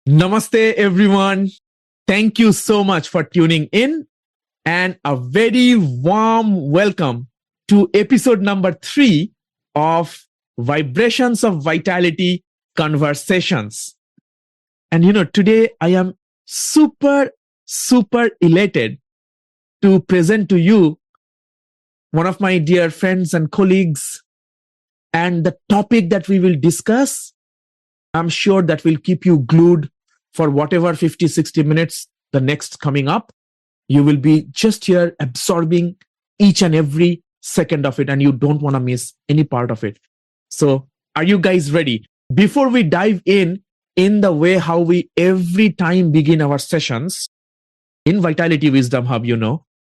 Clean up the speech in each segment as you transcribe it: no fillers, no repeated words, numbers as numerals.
Namaste, everyone. Thank you so much for tuning in and a very warm welcome to episode number 3 of Vibrations of Vitality Conversations. And today I am super elated to present to you one of my dear friends and colleagues. And the topic that we will discuss, I'm sure that will keep you glued for whatever 50, 60 minutes the next coming up. You will be just here absorbing each and every second of it, and you don't want to miss any part of it. So, are you guys ready? Before we dive in the way how we every time begin our sessions in Vitality Wisdom Hub,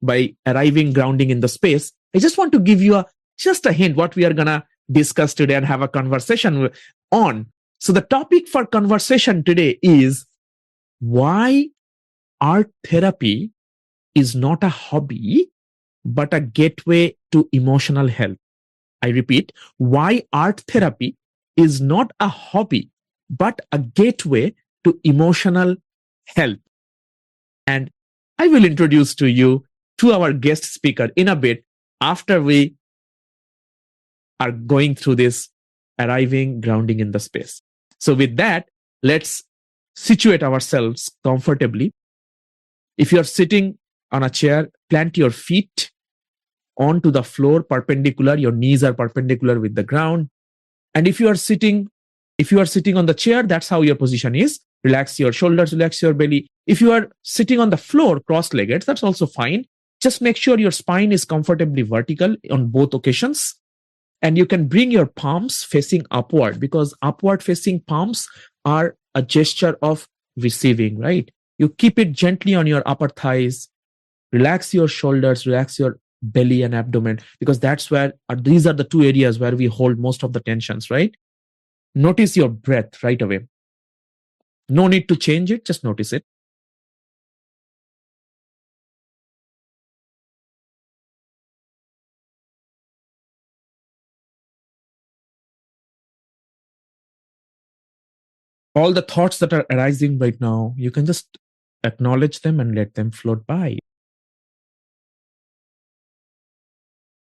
by arriving, grounding in the space, I just want to give you just a hint what we are going to discuss today and have a conversation on. So, the topic for conversation today is why art therapy is not a hobby, but a gateway to emotional health. I repeat, why art therapy is not a hobby, but a gateway to emotional health. And I will introduce to you to our guest speaker in a bit after we are going through this arriving, grounding in the space. So with that, let's situate ourselves comfortably. If you're sitting on a chair, plant your feet onto the floor perpendicular. Your knees are perpendicular with the ground. And if you are sitting on the chair, that's how your position is. Relax your shoulders, relax your belly. If you are sitting on the floor cross-legged, that's also fine. Just make sure your spine is comfortably vertical on both occasions. And you can bring your palms facing upward, because upward facing palms are a gesture of receiving, right? You keep it gently on your upper thighs. Relax your shoulders, relax your belly and abdomen, because these are the two areas where we hold most of the tensions, right? Notice your breath right away. No need to change it, just notice it. All the thoughts that are arising right now, you can just acknowledge them and let them float by.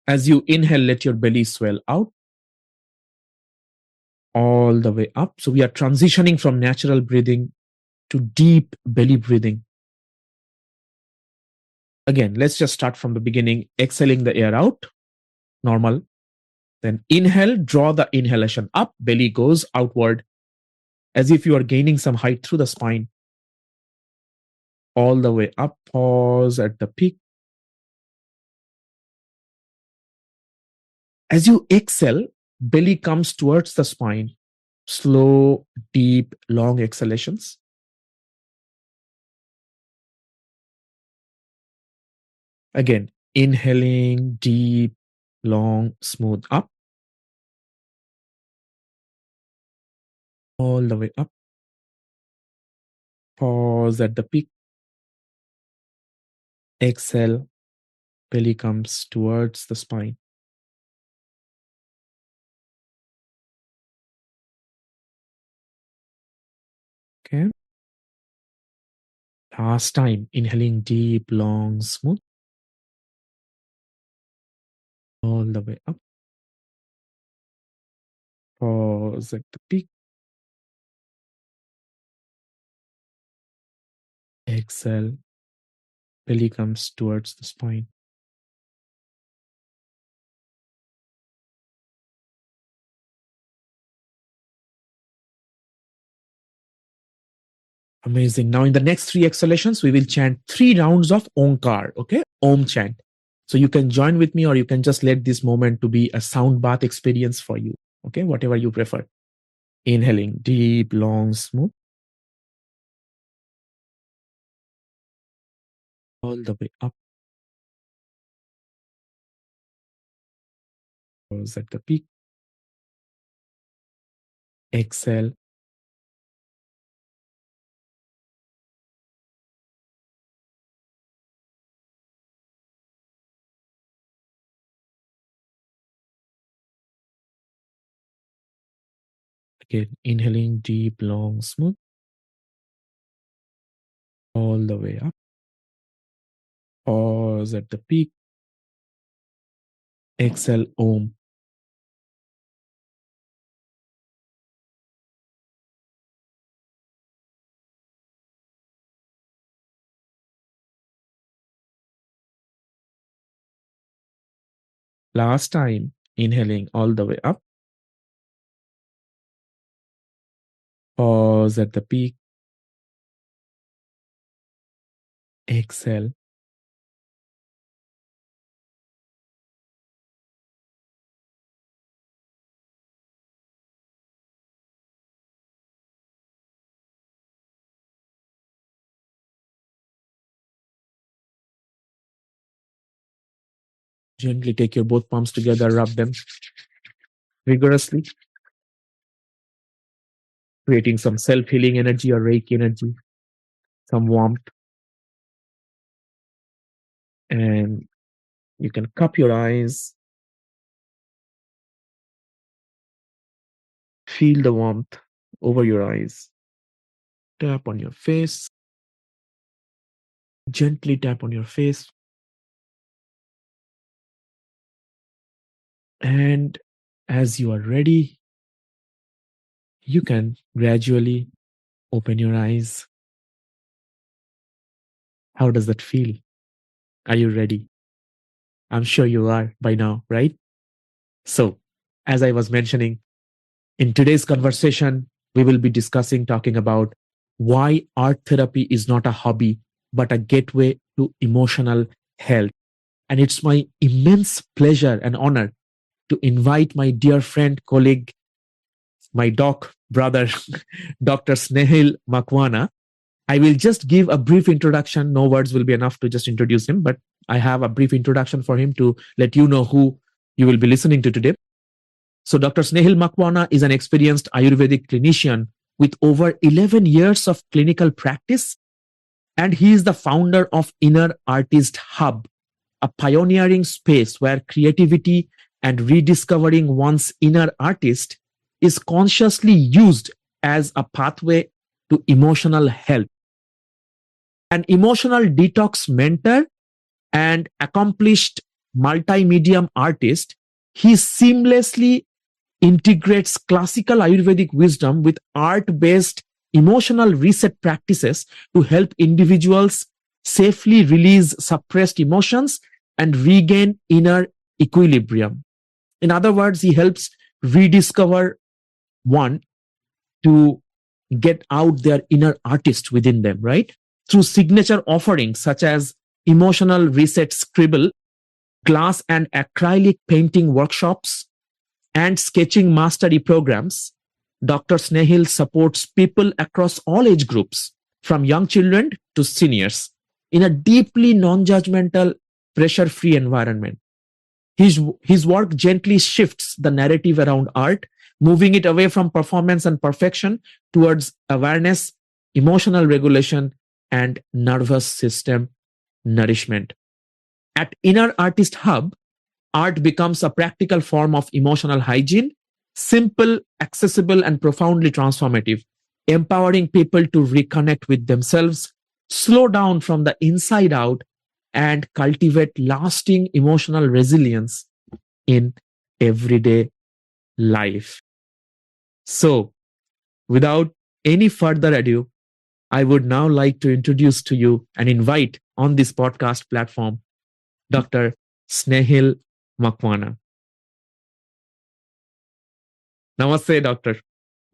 As you inhale, let your belly swell out all the way up. So we are transitioning from natural breathing to deep belly breathing. Again, let's just start from the beginning, exhaling the air out, normal. Then inhale, draw the inhalation up, belly goes outward as if you are gaining some height through the spine. All the way up, pause at the peak. As you exhale, belly comes towards the spine. Slow, deep, long exhalations. Again, inhaling, deep, long, smooth up. All the way up. Pause at the peak. Exhale, belly comes towards the spine. Okay. Last time, inhaling deep, long, smooth. All the way up. Pause at the peak. Exhale, belly comes towards the spine. Amazing. Now, in the next 3 exhalations, we will chant 3 rounds of Omkar, okay? Om chant. So you can join with me, or you can just let this moment to be a sound bath experience for you, okay? Whatever you prefer. Inhaling, deep, long, smooth. All the way up. Pause at the peak. Exhale. Again, inhaling, deep, long, smooth. all the way up. Pause at the peak. Exhale, Om. Last time, inhaling all the way up. Pause at the peak. Exhale. Gently take your both palms together, rub them vigorously, creating some self-healing energy or Reiki energy, some warmth. And you can cup your eyes, feel the warmth over your eyes. Tap on your face, gently tap on your face. And as you are ready, you can gradually open your eyes. How does that feel? Are you ready? I'm sure you are by now, right? So, as I was mentioning, in today's conversation, we will be talking about why art therapy is not a hobby, but a gateway to emotional health. And it's my immense pleasure and honor to invite my dear friend, colleague, my doc brother, Dr. Snehil Makwana. I will just give a brief introduction. No words will be enough to just introduce him, but I have a brief introduction for him to let you know who you will be listening to today. So, Dr. Snehil Makwana is an experienced Ayurvedic clinician with over 11 years of clinical practice, and he is the founder of Inner Artist Hub, a pioneering space where creativity and rediscovering one's inner artist is consciously used as a pathway to emotional health. An emotional detox mentor and accomplished multimedia artist, he seamlessly integrates classical Ayurvedic wisdom with art-based emotional reset practices to help individuals safely release suppressed emotions and regain inner equilibrium. In other words, he helps rediscover one to get out their inner artist within them, right? Through signature offerings such as emotional reset scribble, glass and acrylic painting workshops, and sketching mastery programs, Dr. Snehil supports people across all age groups, from young children to seniors, in a deeply non-judgmental, pressure-free environment. His work gently shifts the narrative around art, moving it away from performance and perfection towards awareness, emotional regulation, and nervous system nourishment. At Inner Artist Hub, art becomes a practical form of emotional hygiene, simple, accessible, and profoundly transformative, empowering people to reconnect with themselves, slow down from the inside out, and cultivate lasting emotional resilience in everyday life. So, without any further ado, I would now like to introduce to you and invite on this podcast platform Dr. Snehil Makwana. Namaste, Doctor.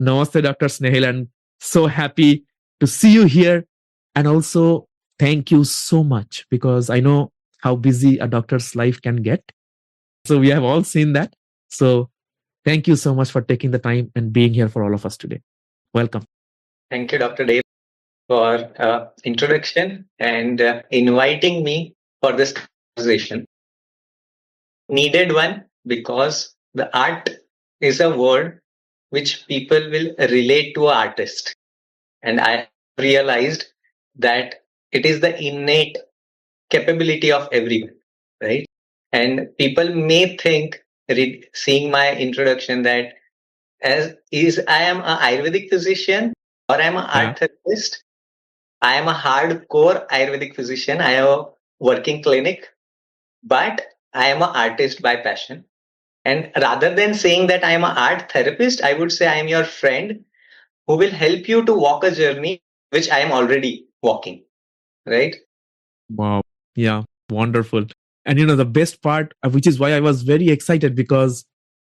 Namaste, Dr. Snehil, and so happy to see you here. And also, thank you so much because I know how busy a doctor's life can get. So, we have all seen that. So, thank you so much for taking the time and being here for all of us today. Welcome. Thank you, Dr. Dave, for introduction and inviting me for this conversation. Needed one because the art is a word which people will relate to an artist. And I realized that it is the innate capability of everyone, right? And people may think, seeing my introduction, that I am an Ayurvedic physician or I'm an art therapist, I am a hardcore Ayurvedic physician. I have a working clinic, but I am an artist by passion. And rather than saying that I am an art therapist, I would say I am your friend who will help you to walk a journey which I am already walking. Right? Wow. Yeah. Wonderful. And the best part, which is why I was very excited, because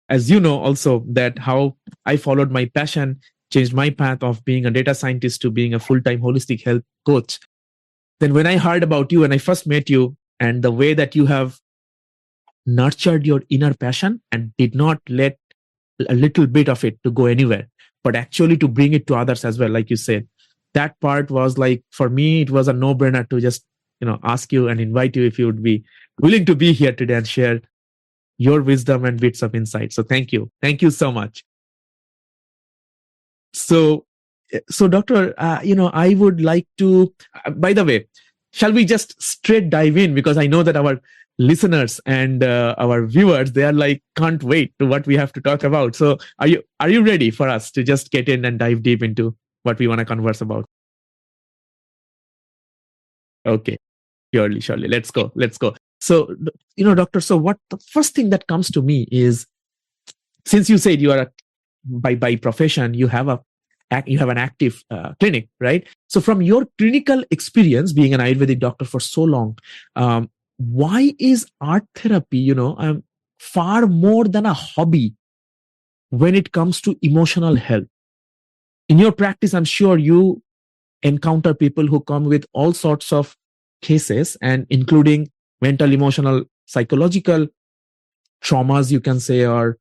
as you know also that how I followed my passion, changed my path of being a data scientist to being a full-time holistic health coach. Then when I heard about you and I first met you, and the way that you have nurtured your inner passion and did not let a little bit of it to go anywhere, but actually to bring it to others as well, like you said, that part was like, for me, it was a no-brainer to just ask you and invite you if you would be willing to be here today and share your wisdom and bits of insight. So thank you so much. So doctor, I would like to, by the way, shall we just straight dive in, because I know that our listeners and our viewers, they are like, can't wait to what we have to talk about. So are you ready for us to just get in and dive deep into what we want to converse about? Okay, surely, let's go. So doctor, so what the first thing that comes to me is, since you said you are by profession, you have an active clinic, right? So from your clinical experience being an Ayurvedic doctor for so long, why is art therapy, far more than a hobby when it comes to emotional health? In your practice, I'm sure you encounter people who come with all sorts of cases, and including mental, emotional, psychological traumas, you can say, or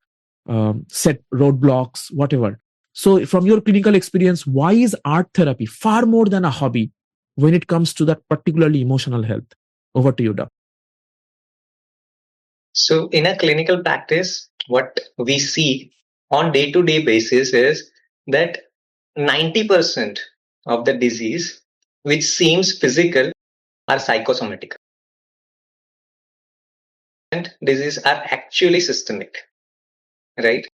set roadblocks, whatever. So from your clinical experience, why is art therapy far more than a hobby when it comes to that particularly emotional health? Over to you, Doc. So in a clinical practice, what we see on day-to-day basis is that 90% of the disease which seems physical are psychosomatic. And disease are actually systemic, right?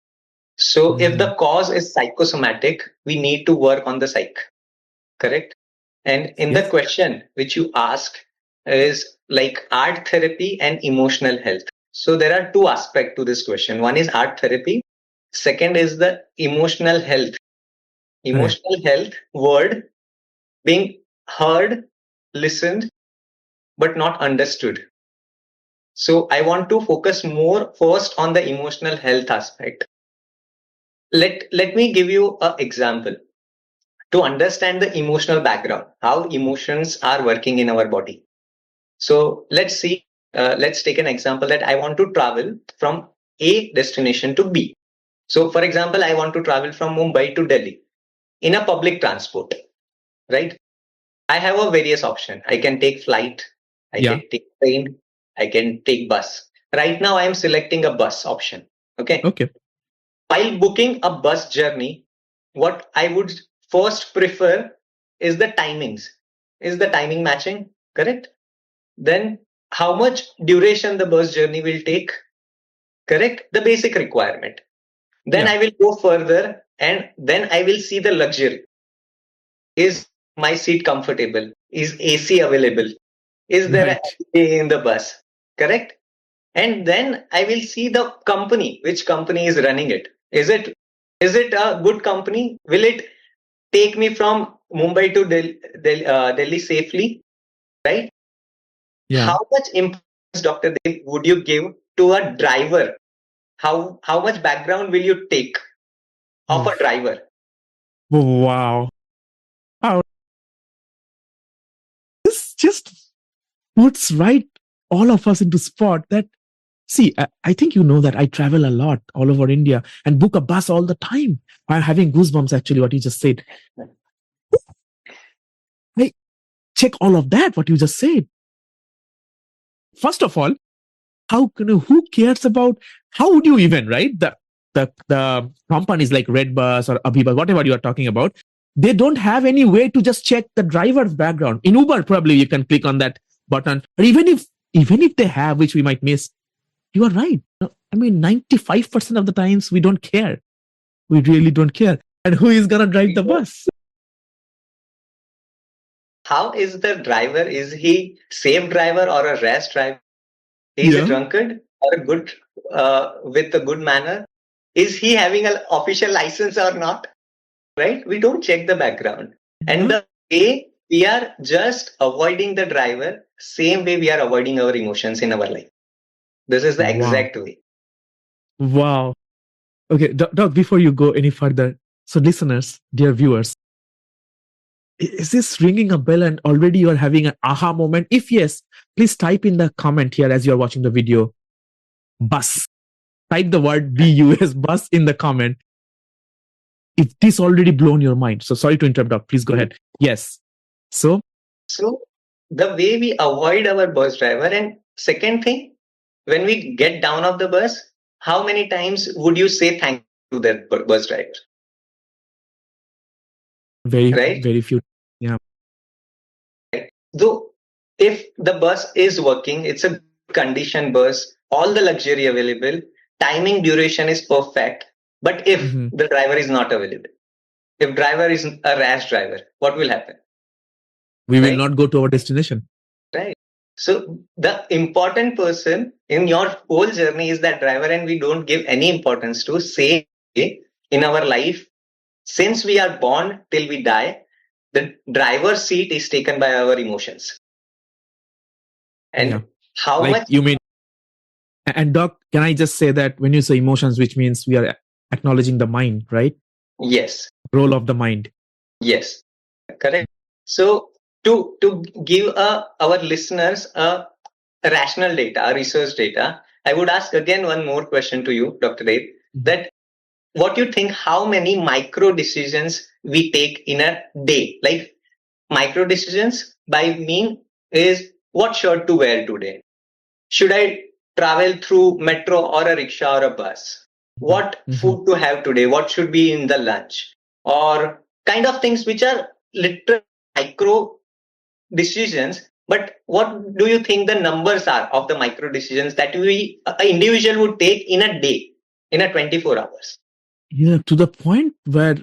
So if the cause is psychosomatic, we need to work on the psych, correct? And in the question which you asked is like art therapy and emotional health. So there are two aspects to this question. One is art therapy. Second is the emotional health. Emotional health word being heard, listened, but not understood. So I want to focus more first on the emotional health aspect. Let me give you an example to understand the emotional background, how emotions are working in our body. So let's see, let's take an example that I want to travel from A destination to B. So for example, I want to travel from Mumbai to Delhi in a public transport, right? I have a various option. I can take flight, I can take train, I can take bus. Right now, I am selecting a bus option. Okay. While booking a bus journey, what I would first prefer is the timings. Is the timing matching? Correct. Then how much duration the bus journey will take? Correct. The basic requirement. Then I will go further and then I will see the luxury. Is my seat comfortable? Is AC available? Is there a AC in the bus? Correct. And then I will see the company, which company is running it. Is it a good company? Will it take me from Mumbai to Delhi safely? Right? How much importance, Dr. Dev, would you give to a driver? How much background will you take of a driver? Wow. This just puts right all of us into spot that, see, I think you know that I travel a lot all over India and book a bus all the time. I'm having goosebumps, actually, what you just said. I check all of that, what you just said. First of all, who cares about, how would you even, right? The companies like Redbus or Abhiba, whatever you are talking about, they don't have any way to just check the driver's background. In Uber, probably you can click on that button. Or even if they have, which we might miss, you are right. I mean, 95% of the times we don't care. We really don't care. And who is going to drive the bus? how is the driver? Is he safe driver or a rash driver? He's a Yeah. drunkard or a good with a good manner? Is he having an official license or not? Right? We don't check the background. And Yeah. the way we are just avoiding the driver, same way we are avoiding our emotions in our life. This is the Wow. exact way. Wow. Okay, Doc, before you go any further, so listeners, dear viewers, is this ringing a bell and already you are having an aha moment? If yes, please type in the comment here as you are watching the video. Bus. Type the word BUS, bus, in the comment. If this already blown your mind. So sorry to interrupt, Doc. Please go ahead. Yes. So So the way we avoid our bus driver, and second thing, when we get down off the bus, how many times would you say thank you to that bus driver? very, Right? very few. Yeah. Though if the bus is working, it's a condition bus, all the luxury available, timing duration is perfect. But if Mhm. the driver is not available, if driver is a rash driver, what will happen? We will Right? not go to our destination. Right. So the important person in your whole journey is that driver, and we don't give any importance to say in our life, since we are born till we die, the driver's seat is taken by our emotions. And Yeah. how Like much? you mean, and Doc, can I just say that when you say emotions, which means we are acknowledging the mind, right? Yes. Role of the mind. Yes. Correct. So to give our listeners a rational data, a research data, I would ask again one more question to you, Dr. Dev, that what you think, how many micro decisions we take in a day? Like micro decisions by mean is what shirt to wear today? Should I travel through metro or a rickshaw or a bus? What Mhm. food to have today? What should be in the lunch? Or kind of things which are literal micro decisions. But what do you think the numbers are of the micro decisions that we, an individual would take in a day, in a 24 hours? Yeah, to the point where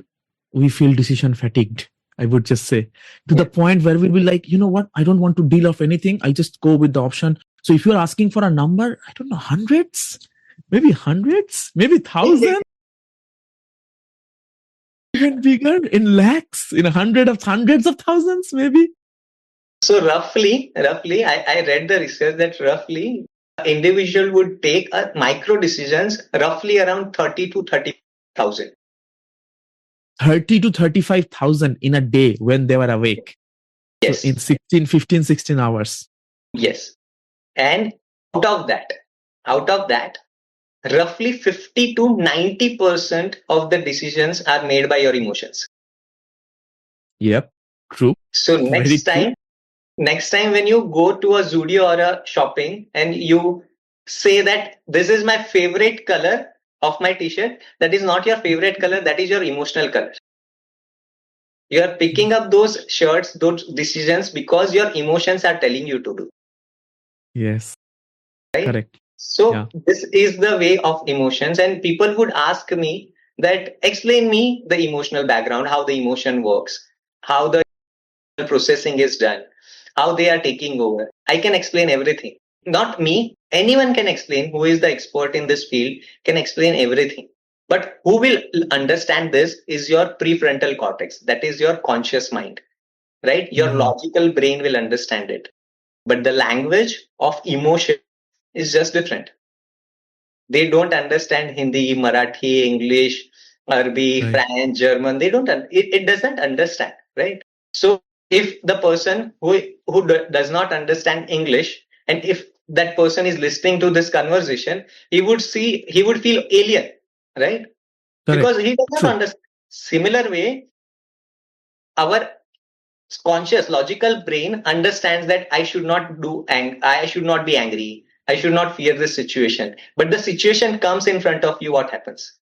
we feel decision fatigued, I would just say, to the Yeah. point where we'll be like, you know what, I don't want to deal of anything. I just go with the option. So if you're asking for a number, I don't know, hundreds, maybe thousands, even bigger, in lakhs, in hundreds of thousands, maybe. So I read the research that roughly individual would take a micro decisions roughly around 30 to 30,000. 30 to 35,000 in a day when they were awake. So in Yes, 16 hours. yes. And out of that, roughly 50 to 90% of the decisions are made by your emotions. Yep. True. So Very true. next time when you go to a Zudio or a shopping and you say that this is my favorite color of my t-shirt, that is not your favorite color, that is your emotional color. You are picking up those shirts, those decisions because your emotions are telling you to do. Yes. Right? Correct. Yeah. So this is the way of emotions, and people would ask me that explain me the emotional background, how the emotion works, how the processing is done, how they are taking over. I can explain everything. Not me, anyone can explain. Who is the expert in this field can explain everything. But who will understand this is your prefrontal cortex, that is your conscious mind, right? Your Mhm. logical brain will understand it. But the language of emotion is just different. They don't understand Hindi, Marathi, English, Arabic, Right. French, German. They don't. It doesn't understand, right? So if the person who does not understand English, and if that person is listening to this conversation, he would feel alien, right? Correct. Because he does not True. understand. Similar way, our conscious logical brain understands that I should not be angry, I should not fear this situation, but the situation comes in front of you, what happens?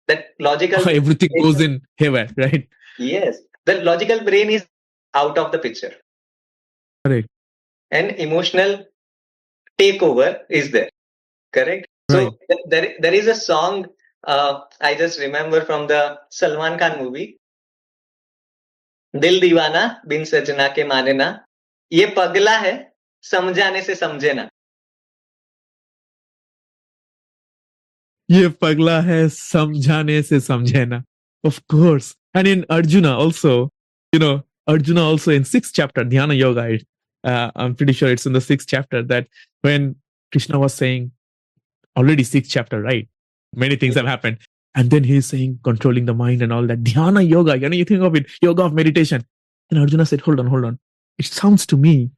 That logical Everything brain, goes in haywire, right? yes, the logical brain is out of the picture, Correct. and emotional takeover is there. Correct. So Right. there is a song, I just remember from the Salman Khan movie, दिल दीवाना बिन सजना के माने ना, ये पगला है समझाने से समझे ना. ये पगला है समझाने से समझे ना. Of course. And in Arjuna also, Arjuna also in sixth chapter, Dhyana Yoga, I'm pretty sure it's in the sixth chapter that when Krishna was saying, already sixth chapter, right? Many things have happened. And then he's saying controlling the mind and all that. Dhyana yoga, you think of it, yoga of meditation. And Arjuna said, hold on. It sounds to me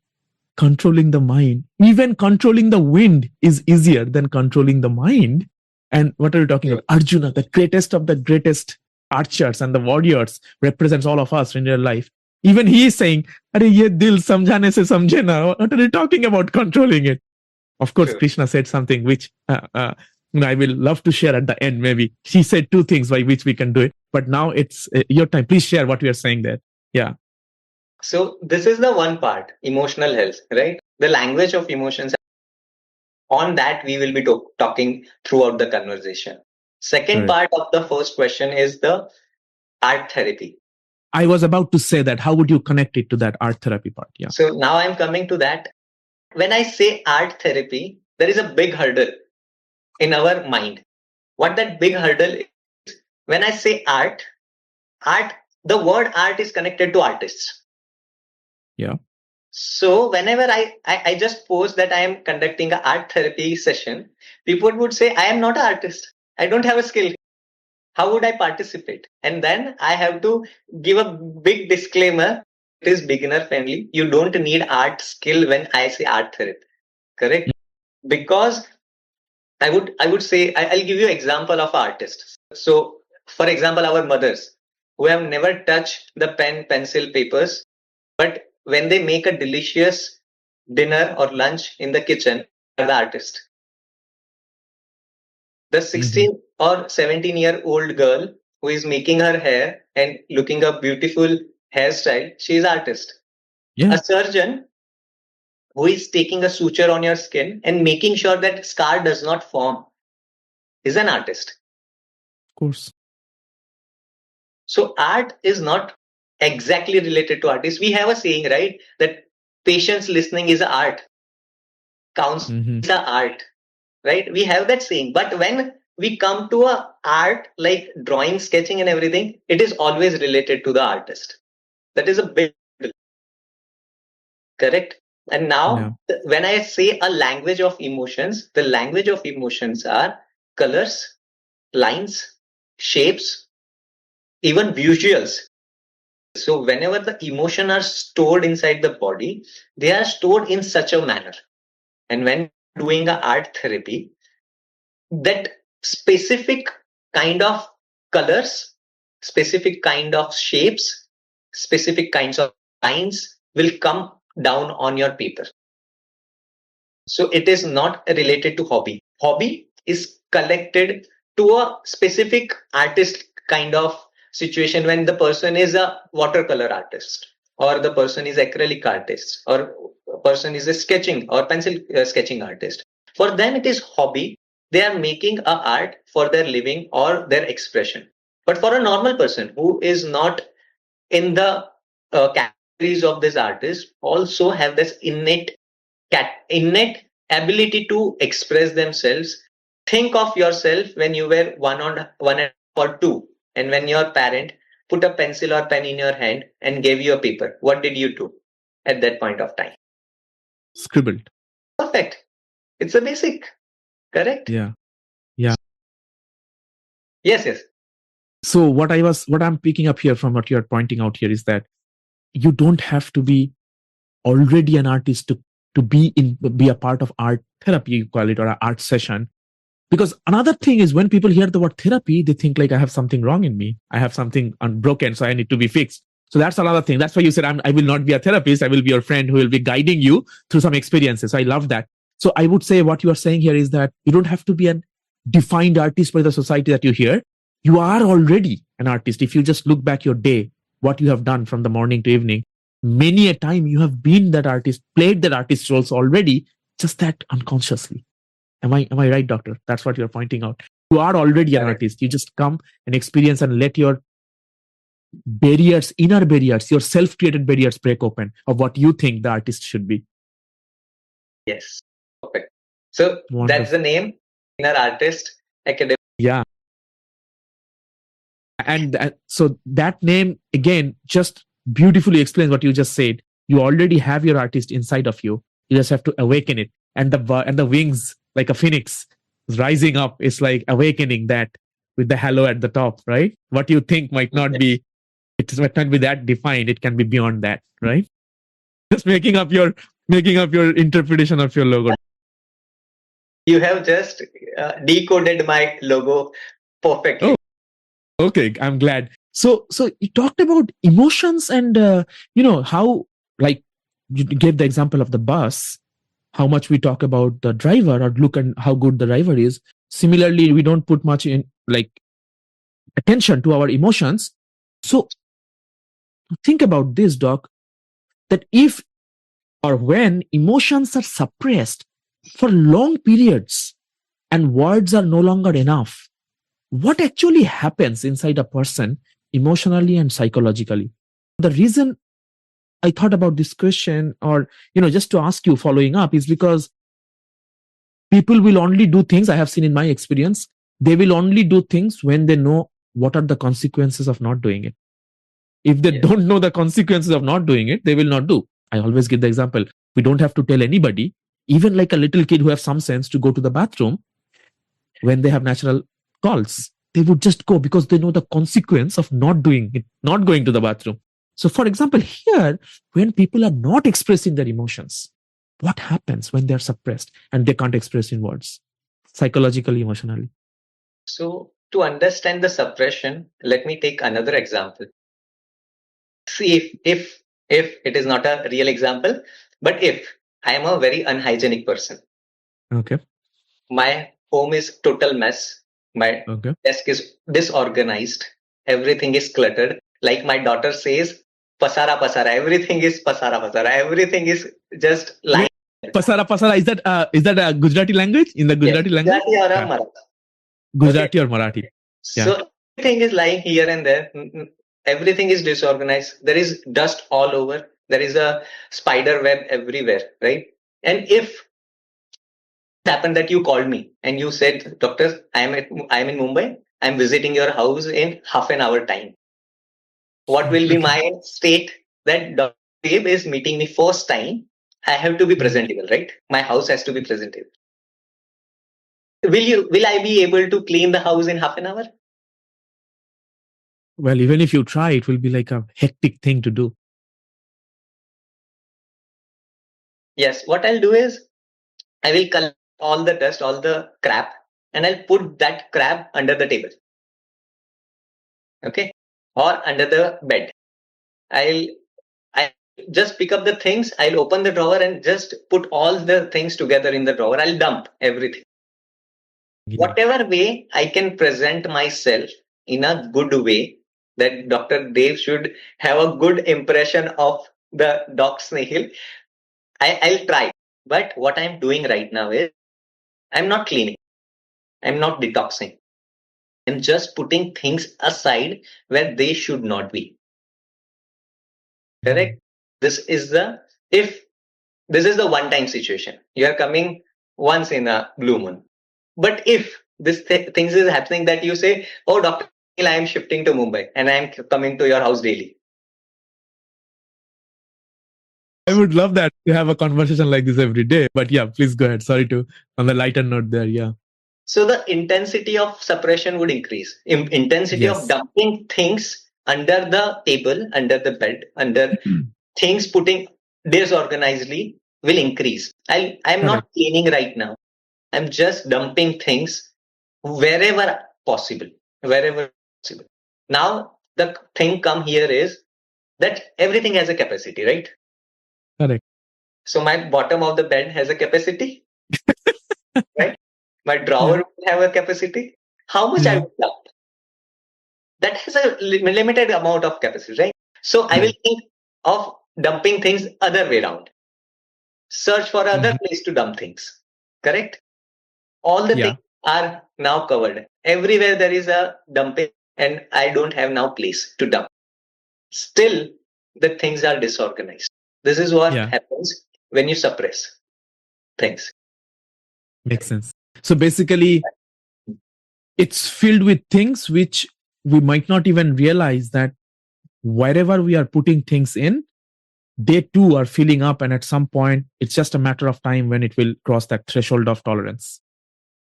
controlling the mind, even controlling the wind is easier than controlling the mind. And what are you talking about? Arjuna, the greatest of the greatest archers and the warriors, represents all of us in real life. Even he is saying, Are ye dil samjhane se samjhe na. What are you talking about controlling it? Of course, Krishna said something which I will love to share at the end, maybe. He said two things by which we can do it. But now it's your time. Please share what we are saying there. Yeah. So this is the one part, emotional health, right? The language of emotions. On that, we will be talking throughout the conversation. Second part of the first question is the art therapy. I was about to say that. How would you connect it to that art therapy part? Yeah. So now I'm coming to that. When I say art therapy, there is a big hurdle in our mind. What that big hurdle is, when I say art, the word art is connected to artists. Yeah. So whenever I just post that I am conducting an art therapy session, people would say, I am not an artist. I don't have a skill. How would I participate? And then I have to give a big disclaimer. It is beginner friendly. You don't need art skill when I say art therapy. Correct? Because I would say, I'll give you an example of artists. So for example, our mothers who have never touched the pen, pencil, papers, but when they make a delicious dinner or lunch in the kitchen, are the artist. The 16 or 17-year-old girl who is making her hair and looking a beautiful hairstyle, she is artist. Yeah. A surgeon who is taking a suture on your skin and making sure that scar does not form is an artist. Of course. So art is not exactly related to artists. We have a saying, right? That patience listening is an art. Counseling is an art, right? We have that saying. But when we come to a art like drawing, sketching and everything, it is always related to the artist. That is a big, correct? And now when I say a language of emotions, the language of emotions are colors, lines, shapes, even visuals. So whenever the emotion are stored inside the body, they are stored in such a manner. And when doing a art therapy, that specific kind of colors, specific kind of shapes, specific kinds of lines will come down on your paper. So it is not related to hobby. Hobby is collected to a specific artist kind of situation when the person is a watercolor artist or the person is acrylic artist or a person is a sketching or pencil sketching artist. For them it is hobby. They are making a art for their living or their expression. But for a normal person who is not in the categories of this artist, also have this innate ability to express themselves. Think of yourself when you were one or two, and when your parent put a pencil or pen in your hand and gave you a paper. What did you do at that point of time? Scribbled. Perfect. It's a basic. Correct? Yeah. Yes. So what I'm picking up here from what you're pointing out here is that you don't have to be already an artist to be a part of art therapy, you call it, or an art session. Because another thing is when people hear the word therapy, they think like I have something wrong in me. I have something unbroken, so I need to be fixed. So that's another thing. That's why you said I will not be a therapist. I will be your friend who will be guiding you through some experiences. So I love that. So I would say what you are saying here is that you don't have to be a defined artist by the society that you hear. You are already an artist. If you just look back your day, what you have done from the morning to evening, many a time you have been that artist, played that artist roles already, just that unconsciously. Am I right, doctor? That's what you're pointing out. You are already an artist. You just come and experience and let your barriers, inner barriers, your self-created barriers break open of what you think the artist should be. Yes. Perfect. So that's the Wonderful. name, Inner Artist Academy. Yeah. And so that name, again, just beautifully explains what you just said. You already have your artist inside of you. You just have to awaken it. And the wings, like a phoenix, rising up, is like awakening that with the halo at the top, right? What you think might not be, it might not be that defined. It can be beyond that, right? Just making up your interpretation of your logo. You have just decoded my logo perfectly. Oh, okay, I'm glad. So you talked about emotions and how, like, you gave the example of the bus, how much we talk about the driver or look at how good the driver is. Similarly, we don't put much in like attention to our emotions. So think about this, doc, that if or when emotions are suppressed for long periods and words are no longer enough, what actually happens inside a person emotionally and psychologically? The reason I thought about this question, or just to ask you following up, is because people will only do things, I have seen in my experience, they will only do things when they know what are the consequences of not doing it. If they don't know the consequences of not doing it, they will not do. I always give the example, we don't have to tell anybody, even like a little kid who has some sense, to go to the bathroom when they have natural calls. They would just go because they know the consequence of not doing it, not going to the bathroom. So, for example, here, when people are not expressing their emotions, what happens when they're suppressed and they can't express in words, psychologically, emotionally? So, to understand the suppression, let me take another example. See, if it is not a real example, but if I am a very unhygienic person, Okay. my home is total mess, my desk is disorganized, everything is cluttered. Like my daughter says, pasara pasara, everything is pasara pasara, everything is just lying. Pasara pasara, is that a Gujarati language? In the Gujarati language? Gujarati or a Marathi. Gujarati or Marathi. Yeah. So everything is lying here and there. Everything is disorganized. There is dust all over. There is a spider web everywhere, right? And if it happened that you called me and you said, "Doctor, I'm in Mumbai. I'm visiting your house in half an hour time." What will be my state? That Dr. Dave is meeting me first time. I have to be presentable, right? My house has to be presentable. Will I be able to clean the house in half an hour? Well, even if you try, it will be like a hectic thing to do. Yes, what I'll do is I will collect all the dust, all the crap, and I'll put that crap under the table. Okay? Or under the bed. I just pick up the things, I'll open the drawer and just put all the things together in the drawer. I'll dump everything. Yeah. Whatever way I can present myself in a good way, that Dr. Dev should have a good impression of the Doc Snehil, I'll try. But what I'm doing right now is I'm not cleaning. I'm not detoxing. I'm just putting things aside where they should not be. Correct? This is the one-time situation. You are coming once in a blue moon. But if this things is happening that you say, "Oh, Dr. I am shifting to Mumbai and I am coming to your house daily." I would love that to have a conversation like this every day. But yeah, please go ahead. Sorry to on the lighter note there. Yeah. So the intensity of suppression would increase. Intensity of dumping things under the table, under the bed, under things putting disorganizedly will increase. I'm not cleaning right now. I'm just dumping things wherever possible. Now the thing come here is that everything has a capacity, right? Correct. So my bottom of the bed has a capacity, right? My drawer will have a capacity. How much I will dump? That has a limited amount of capacity, right? So I will think of dumping things other way around. Search for other place to dump things. Correct? All the things are now covered. Everywhere there is a dumping and I don't have now place to dump. still the things are disorganized. This is what Yeah. happens when you suppress things. Makes sense. So basically, it's filled with things which we might not even realize that wherever we are putting things in, they too are filling up. And at some point, it's just a matter of time when it will cross that threshold of tolerance.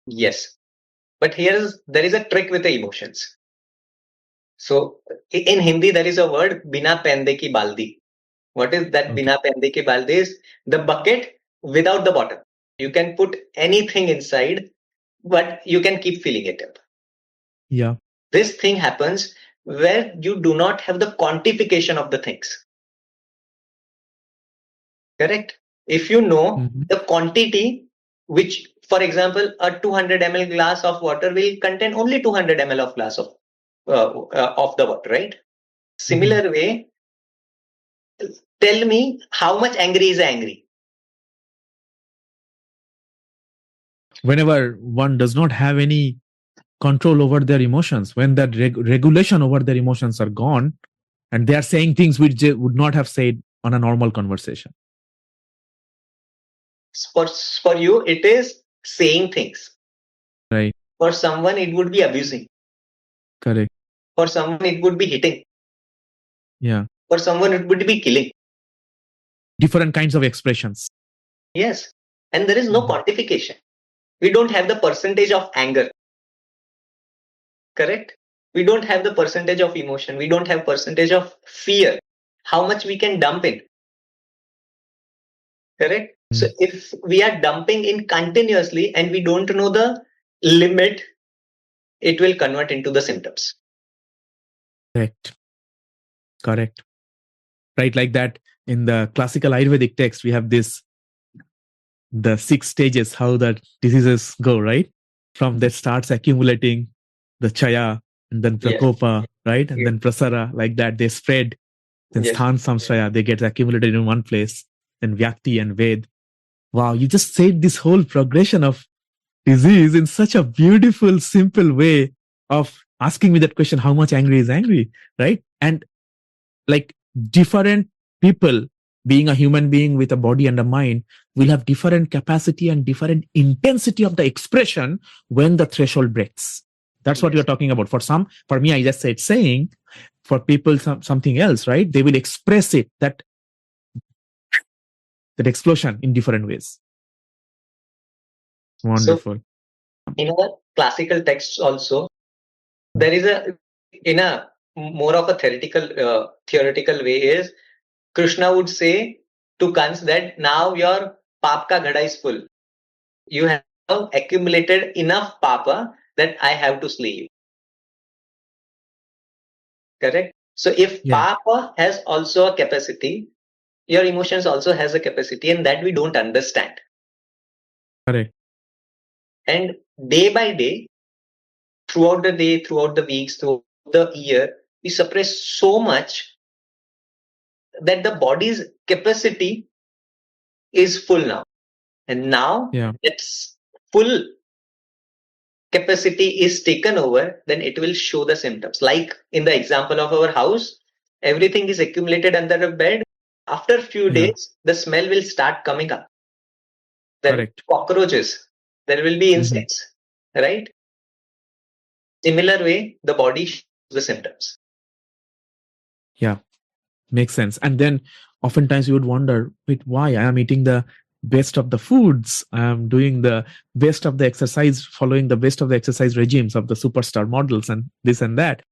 Yes. But there is a trick with the emotions. So in Hindi, there is a word, bina pende ki baldi. What is that? Okay. Bina pende ki baldi is the bucket without the bottom. You can put anything inside, but you can keep filling it up. Yeah. This thing happens where you do not have the quantification of the things. Correct? If you know the quantity, which, for example, a 200 ml glass of water will contain only 200 ml of glass of the water, right? Similar way, tell me how much angry is angry. Whenever one does not have any control over their emotions, when that regulation over their emotions are gone, and they are saying things which they would not have said on a normal conversation. For you, it is saying things. Right. For someone, it would be abusing. Correct. For someone, it would be hitting. Yeah. For someone, it would be killing. Different kinds of expressions. Yes. And there is no quantification. We don't have the percentage of anger. Correct? We don't have the percentage of emotion. We don't have percentage of fear. How much we can dump in. Correct? So if we are dumping in continuously and we don't know the limit, it will convert into the symptoms. Correct. Right, like that in the classical Ayurvedic text, we have the 6 stages, how the diseases go, right? From that starts accumulating the chaya, and then prakopa, right? And then prasara, like that, they spread. Then sthan samshaya, they get accumulated in one place. Then vyakti and ved. Wow, you just said this whole progression of disease in such a beautiful, simple way of asking me that question, how much angry is angry, right? And like different people, being a human being with a body and a mind, will have different capacity and different intensity of the expression when the threshold breaks. That's what you're talking about. For me, I just said saying, for people, something else, right? They will express it, that explosion in different ways. Wonderful. So, in our classical texts also, there is in a more of a theoretical way is, Krishna would say to Kans that now your pap ka ghada is full. You have accumulated enough papa that I have to slay you. Correct? So if papa has also a capacity, your emotions also has a capacity, and that we don't understand. Correct. And day by day, throughout the day, throughout the weeks, throughout the year, we suppress so much that the body's capacity is full now. And now its full capacity is taken over, then it will show the symptoms. Like in the example of our house, everything is accumulated under a bed. After a few days, the smell will start coming up. Then cockroaches, there will be insects, right? Similar way, the body shows the symptoms. Yeah, makes sense. And then oftentimes you would wonder, wait, why? I am eating the best of the foods. I am doing the best of the exercise, following the best of the exercise regimes of the superstar models and this and that.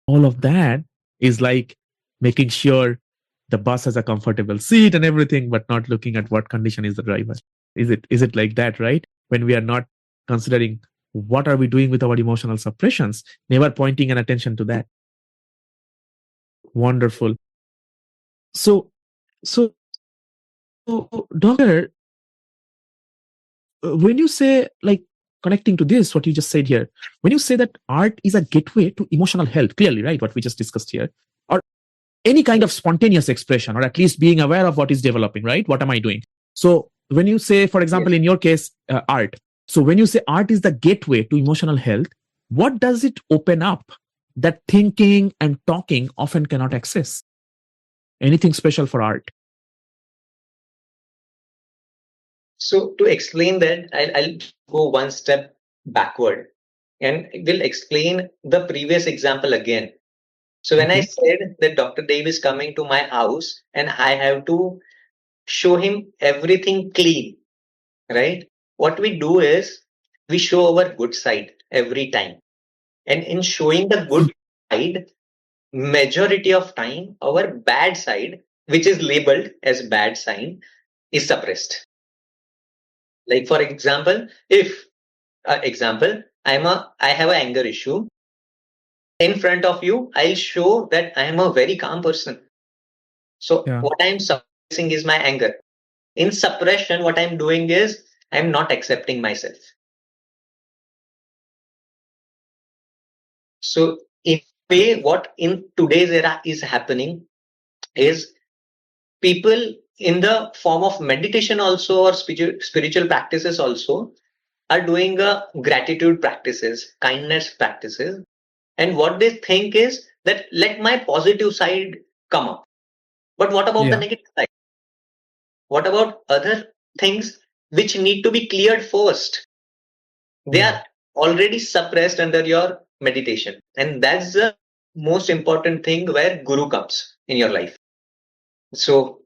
All of that is like making sure the bus has a comfortable seat and everything, but not looking at what condition is the driver. Is it like that, right? When we are not considering what are we doing with our emotional suppressions, never pointing an attention to that. Wonderful. So doctor, when you say, like, connecting to this, what you just said here, when you say that art is a gateway to emotional health, clearly, right, what we just discussed here, or any kind of spontaneous expression, or at least being aware of what is developing, right? What am I doing? So when you say, for example, in your case, art, so when you say art is the gateway to emotional health, what does it open up that thinking and talking often cannot access? anything special for art? So to explain that, I'll go one step backward and will explain the previous example again. So when I said that Dr. Dave is coming to my house and I have to show him everything clean, right? What we do is we show our good side every time. And in showing the good side, majority of time, our bad side, which is labeled as bad sign, is suppressed. Like for example, if I have an anger issue in front of you, I'll show that I am a very calm person. So what I'm suppressing is my anger. In suppression, what I'm doing is I'm not accepting myself. So in a way, what in today's era is happening is people in the form of meditation also or spiritual practices also are doing gratitude practices, kindness practices. And what they think is that let my positive side come up. But what about the negative side? What about other things which need to be cleared first? They are already suppressed under your meditation. And that's the most important thing where Guru comes in your life. So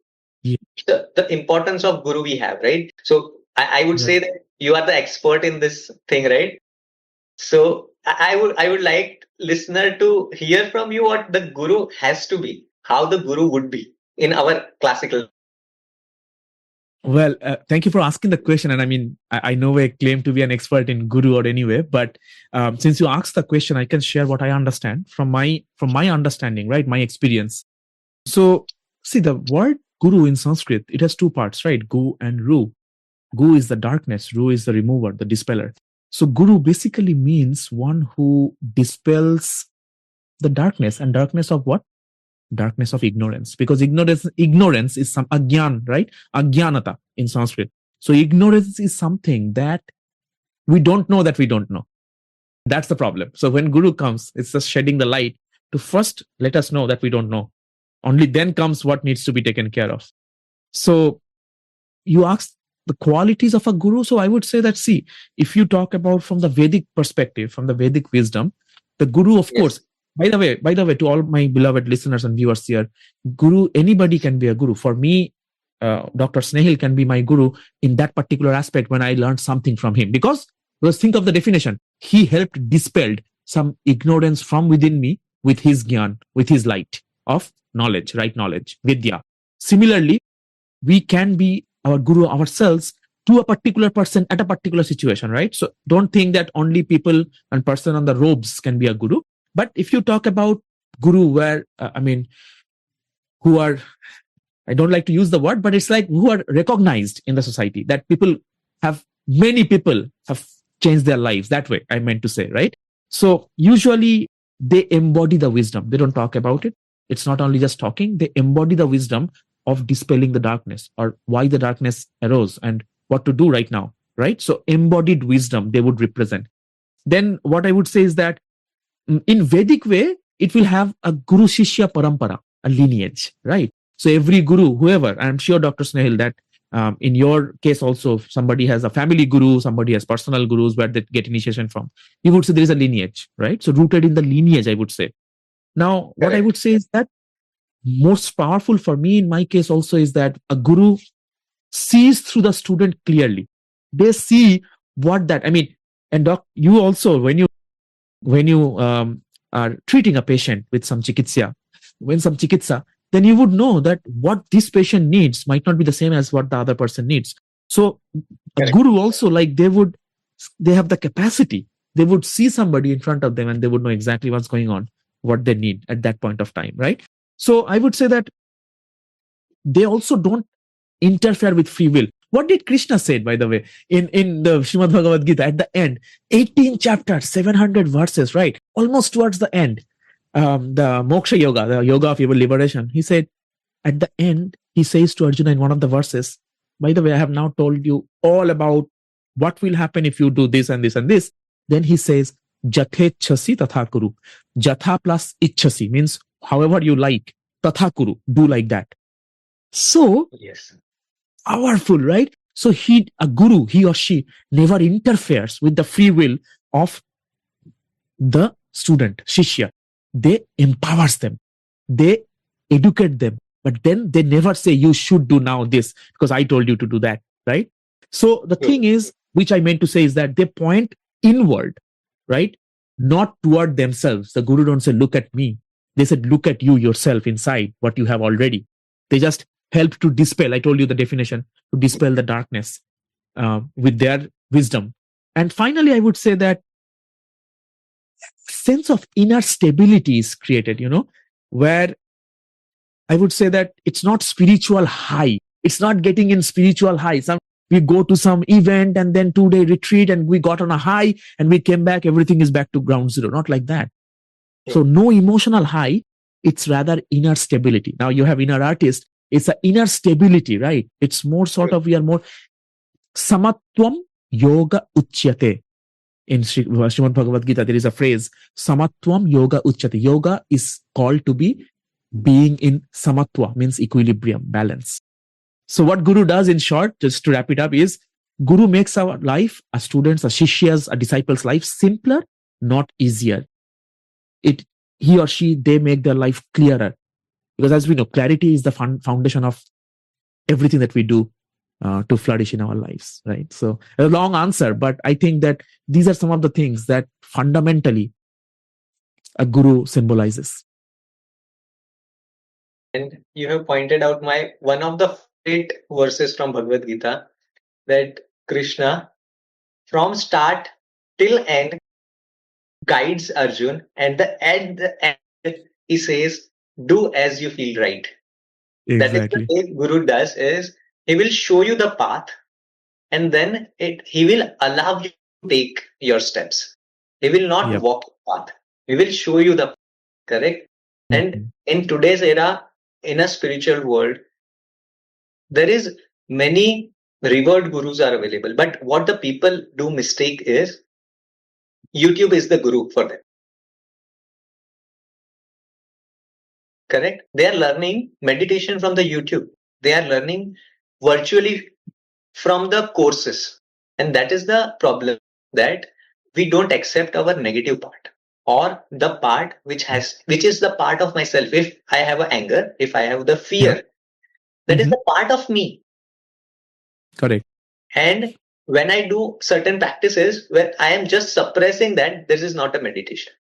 the importance of Guru we have, right? So I would say that you are the expert in this thing, right? So I would like listener to hear from you what the Guru has to be, how the Guru would be in our classical. Well, thank you for asking the question. And I mean, I know I claim to be an expert in Guru or anyway, but since you asked the question, I can share what I understand from my understanding, right? My experience. So see, the word Guru in Sanskrit, it has two parts, right? Gu and Ru. Gu is the darkness, Ru is the remover, the dispeller. So Guru basically means one who dispels the darkness. And darkness of what? Darkness of ignorance. Because ignorance is some agyan, right? Agyanata in Sanskrit. So ignorance is something that we don't know that we don't know. That's the problem. So when Guru comes, it's just shedding the light to first let us know that we don't know. Only then comes what needs to be taken care of. So you asked the qualities of a Guru. So I would say that, see, if you talk about from the Vedic perspective, from the Vedic wisdom, the Guru, of course, by the way, to all my beloved listeners and viewers here, Guru, anybody can be a Guru. For me, Dr. Snehil can be my Guru in that particular aspect when I learned something from him. Because think of the definition. He helped dispelled some ignorance from within me with his gyan, with his light of knowledge, right knowledge, vidya. Similarly, we can be our Guru ourselves to a particular person at a particular situation, right? So don't think that only people and person on the robes can be a Guru. But if you talk about Guru where, who are, I don't like to use the word, but it's like who are recognized in the society, that many people have changed their lives that way, I meant to say, right? So usually they embody the wisdom. They don't talk about it. It's not only just talking, they embody the wisdom of dispelling the darkness or why the darkness arose and what to do right now, right? So embodied wisdom they would represent. Then what I would say is that in Vedic way, it will have a Guru Shishya Parampara, a lineage, right? So every Guru, whoever, I'm sure Dr. Snehil, that in your case also, somebody has a family Guru, somebody has personal Gurus where they get initiation from. You would say there is a lineage, right? So rooted in the lineage, I would say. Now, what I would say is that most powerful for me in my case also is that a Guru sees through the student clearly. They see what that, and doc, you also, when you are treating a patient with some chikitsa, then you would know that what this patient needs might not be the same as what the other person needs. So a Guru also, like they have the capacity. They would see somebody in front of them and they would know exactly what's going on, what they need at that point of time, right? So I would say that they also don't interfere with free will. What did Krishna say, by the way, in the Srimad Bhagavad Gita at the end? 18 chapters, 700 verses, right? Almost towards the end. The Moksha Yoga, the Yoga of liberation. He said, at the end, he says to Arjuna in one of the verses, by the way, I have now told you all about what will happen if you do this and this and this. Then he says, Jathechasi tatha kuru. Jatha plus ichhasi means however you like. Tatha kuru, do like that. So Yes. powerful, right? So a guru, he or she never interferes with the free will of the student, shishya. They empowers them, they educate them, but then they never say you should do now this because I told you to do that, right? So the True. thing is, which I meant to say is that they point inward, right? Not toward themselves. The guru don't say, look at me. They said, look at you yourself inside, what you have already. They just help to dispel. I told you the definition, to dispel the darkness with their wisdom. And finally, I would say that sense of inner stability is created, where I would say that it's not spiritual high. It's not getting in spiritual high. We go to some event and then 2-day retreat and we got on a high and we came back, everything is back to ground zero. Not like that. So no emotional high. It's rather inner stability. Now you have inner artist. It's an inner stability, right? It's more sort of, we are more samatvam yoga uchyate. In Srimad Bhagavad Gita, there is a phrase, samatvam yoga uchyate. Yoga is called to be being in samatva, means equilibrium, balance. So what Guru does, in short, just to wrap it up, is Guru makes our life, a student's, a shishya's, a disciple's life simpler, not easier. He or she, they make their life clearer. Because as we know, clarity is the foundation of everything that we do to flourish in our lives, right? So a long answer, but I think that these are some of the things that fundamentally a guru symbolizes. And you have pointed out one of the favorite verses from Bhagavad Gita, that Krishna, from start till end, guides Arjun, and at the end he says, do as you feel right. Exactly. That is the way Guru does, is he will show you the path, and then he will allow you to take your steps. He will not walk the path. He will show you the path, correct? And in today's era, in a spiritual world, there is many revered gurus are available. But what the people do mistake is, YouTube is the guru for them. Correct? They are learning meditation from the YouTube. They are learning virtually from the courses. And that is the problem, that we don't accept our negative part, or the part which is the part of myself. If I have an anger, if I have the fear, that is the part of me. Correct. And when I do certain practices where I am just suppressing that, this is not a meditation.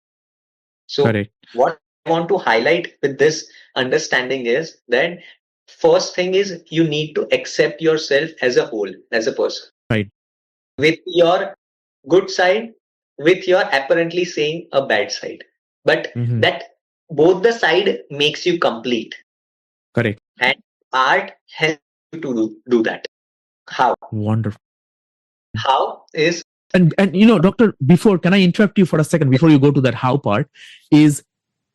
So what I want to highlight with this understanding is that first thing is, you need to accept yourself as a whole, as a person. Right. With your good side, with your apparently saying a bad side. But that both the side makes you complete. Correct. And art helps you to do that. How? Wonderful. How is... And doctor, can I interrupt you for a second before you go to that how part? Is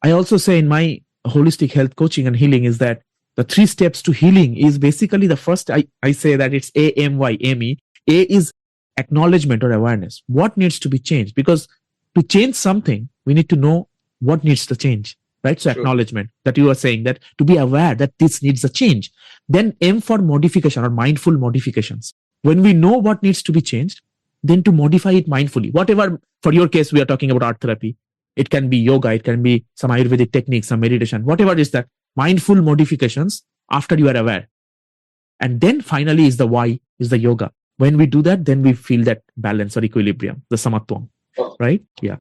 I also say in my holistic health coaching and healing is that the 3 steps to healing is basically the first, I say that it's AMY, AME. A is acknowledgement or awareness. What needs to be changed? Because to change something, we need to know what needs to change, right? So acknowledgement, that you are saying, that to be aware that this needs a change. Then M for modification or mindful modifications. When we know what needs to be changed, then to modify it mindfully. Whatever, for your case, we are talking about art therapy. It can be yoga, it can be some Ayurvedic techniques, some meditation, whatever it is, that mindful modifications after you are aware. And then finally is the why, is the yoga. When we do that, then we feel that balance or equilibrium, the samatvam, right? Yeah.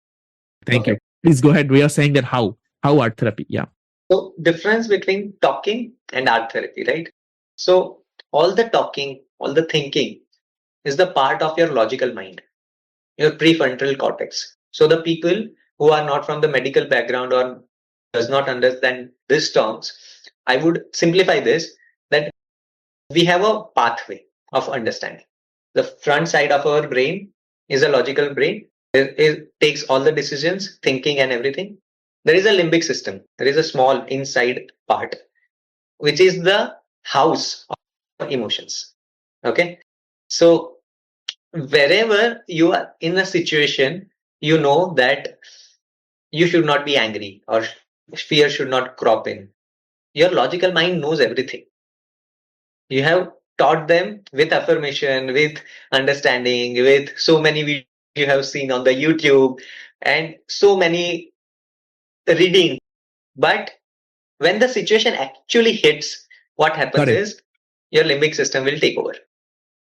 Thank you. Please go ahead. We are saying that how art therapy. Yeah. So difference between talking and art therapy, right? So all the talking, all the thinking is the part of your logical mind, your prefrontal cortex. So the people who are not from the medical background or does not understand these terms, I would simplify this, that we have a pathway of understanding. The front side of our brain is a logical brain. It takes all the decisions, thinking and everything. There is a limbic system. There is a small inside part, which is the house of emotions. Okay. So wherever you are in a situation, you know that you should not be angry, or fear should not crop in. your logical mind knows everything. You have taught them with affirmation, with understanding, with so many videos you have seen on the YouTube and so many reading. But when the situation actually hits, what happens Correct. is your limbic system will take over.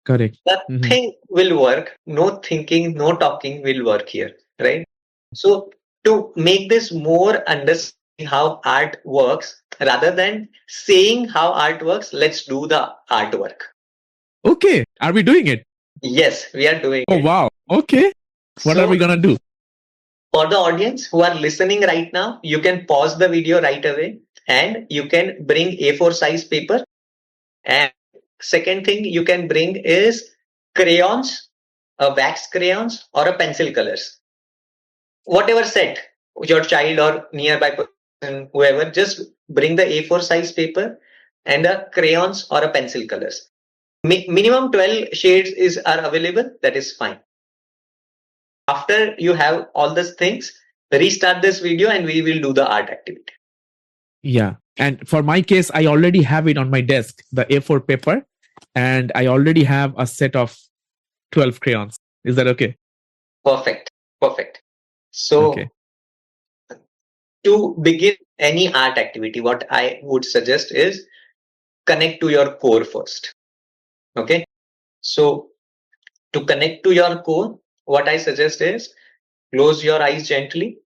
Correct. Nothing will work. No thinking, no talking will work here, right? So to make this more understanding how art works, rather than saying how art works, let's do the artwork. Okay. Are we doing it? Yes, we are doing Oh, it. wow. Okay. What are we So going to do? for the audience who are listening right now, you can pause the video right away and you can bring A4 size paper. And second thing you can bring is crayons, a wax crayons or a pencil colors. Whatever set your child or nearby person, whoever, just bring the A4 size paper and a crayons or a pencil colors. Minimum 12 shades are available. That is fine. After you have all these things, restart this video and we will do the art activity. Yeah. And for my case, I already have it on my desk, the A4 paper, and I already have a set of 12 crayons. Is that okay? Perfect. Perfect. So Okay. to begin any art activity, what I would suggest is connect to your core first. Okay. So to connect to your core, what I suggest is close your eyes gently,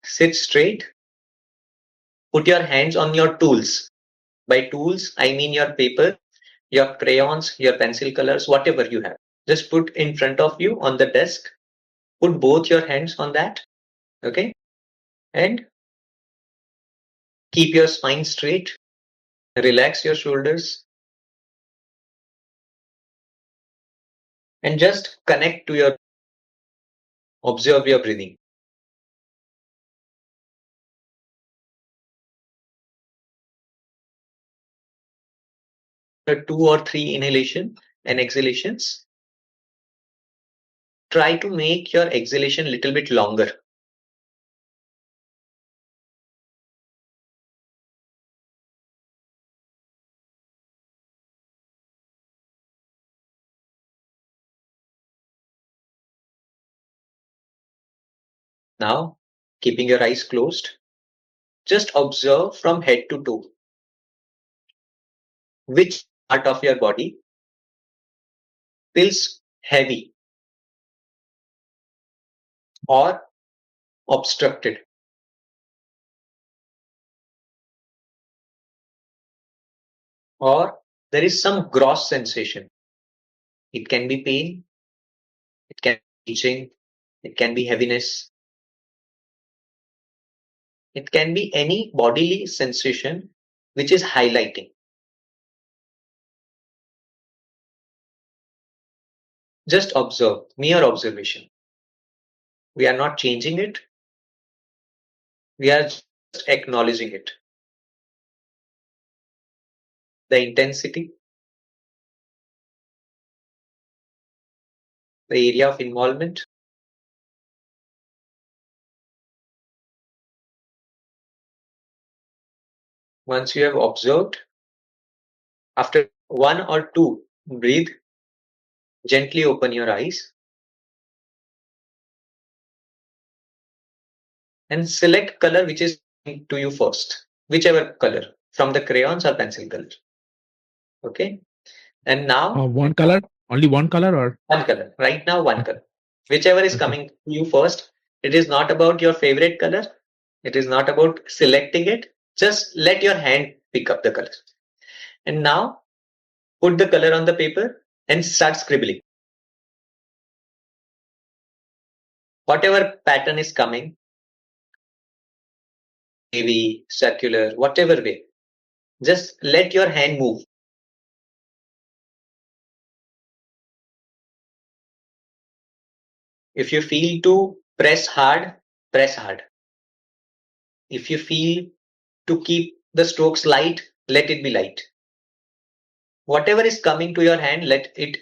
sit straight, put your hands on your tools. By tools, I mean your paper, your crayons, your pencil colors, whatever you have. Just put in front of you on the desk. Put both your hands on that. Okay. And keep your spine straight. Relax your shoulders. And just connect to your, observe your breathing. Two or three inhalation and exhalations. Try to make your exhalation little bit longer. Now, keeping your eyes closed, just observe from head to toe which part of your body feels heavy or obstructed. Or there is some gross sensation. It can be pain, it can be itching, it can be heaviness, it can be any bodily sensation which is highlighting. Just observe, mere observation. We are not changing it, we are just acknowledging it. The intensity, the area of involvement. Once you have observed, after one or two, breathe, gently open your eyes and select color which is to you first, whichever color from the crayons or pencil color. Okay. And now One color? Only one color or? one color. Right now, one color. Whichever is Okay. coming to you first. It is not about your favorite color. It is not about selecting it. Just let your hand pick up the color. And now put the color on the paper and start scribbling. Whatever pattern is coming, wavy, circular, whatever way, just let your hand move. If you feel to press hard, press hard. If you feel to keep the strokes light, let it be light. Whatever is coming to your hand, let it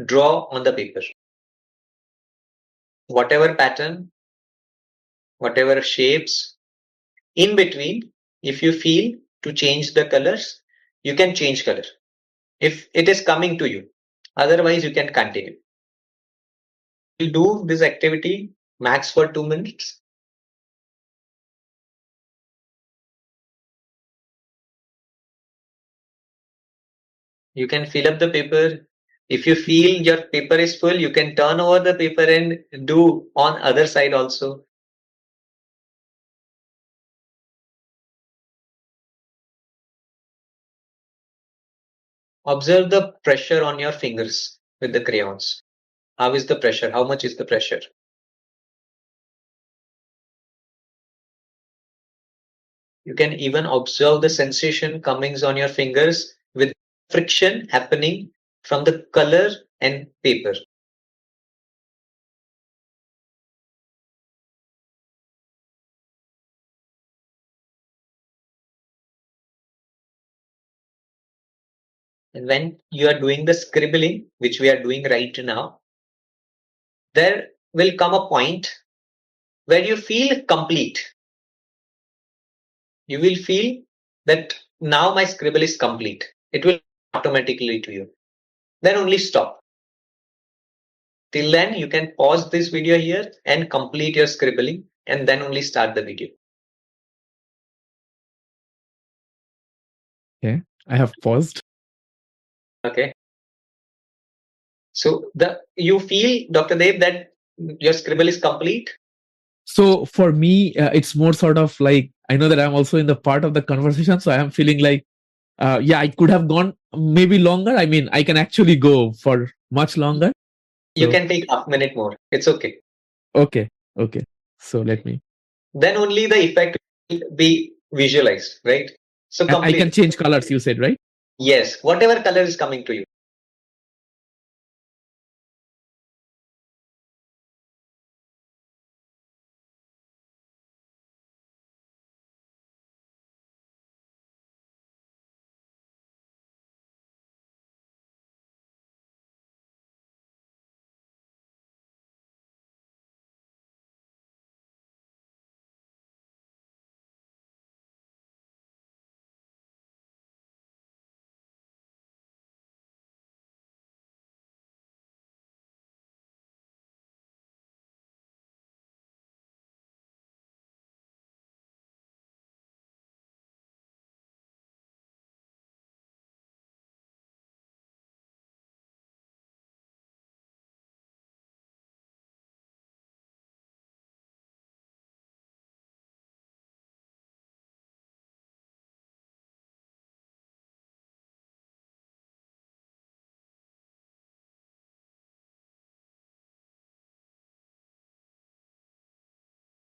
draw on the paper. Whatever pattern, whatever shapes, in between, If you feel to change the colors, you can change color if it is coming to you. Otherwise, you can continue. You do this activity max for 2 minutes. You can fill up the paper. If you feel your paper is full, you can turn over the paper and do on other side also. Observe the pressure on your fingers with the crayons. How is the pressure? How much is the pressure? You can even observe the sensation coming on your fingers with friction happening from the color and paper. And when you are doing the scribbling, which we are doing right now, there will come a point where you feel complete. You will feel that now my scribble is complete. It will automatically to you. Then only stop. Till then, you can pause this video here and complete your scribbling and then only start the video. Okay, I have paused. Okay. So you feel, Dr. Dev, that your scribble is complete? So for me, it's more sort of like, I know that I'm also in the part of the conversation. So I am feeling like, yeah, I could have gone maybe longer. I mean, I can actually go for much longer. You can take half minute more. It's okay. Okay. Okay. So let me. Then only the effect will be visualized, right? So And I can change colors, you said, right? Yes, whatever color is coming to you.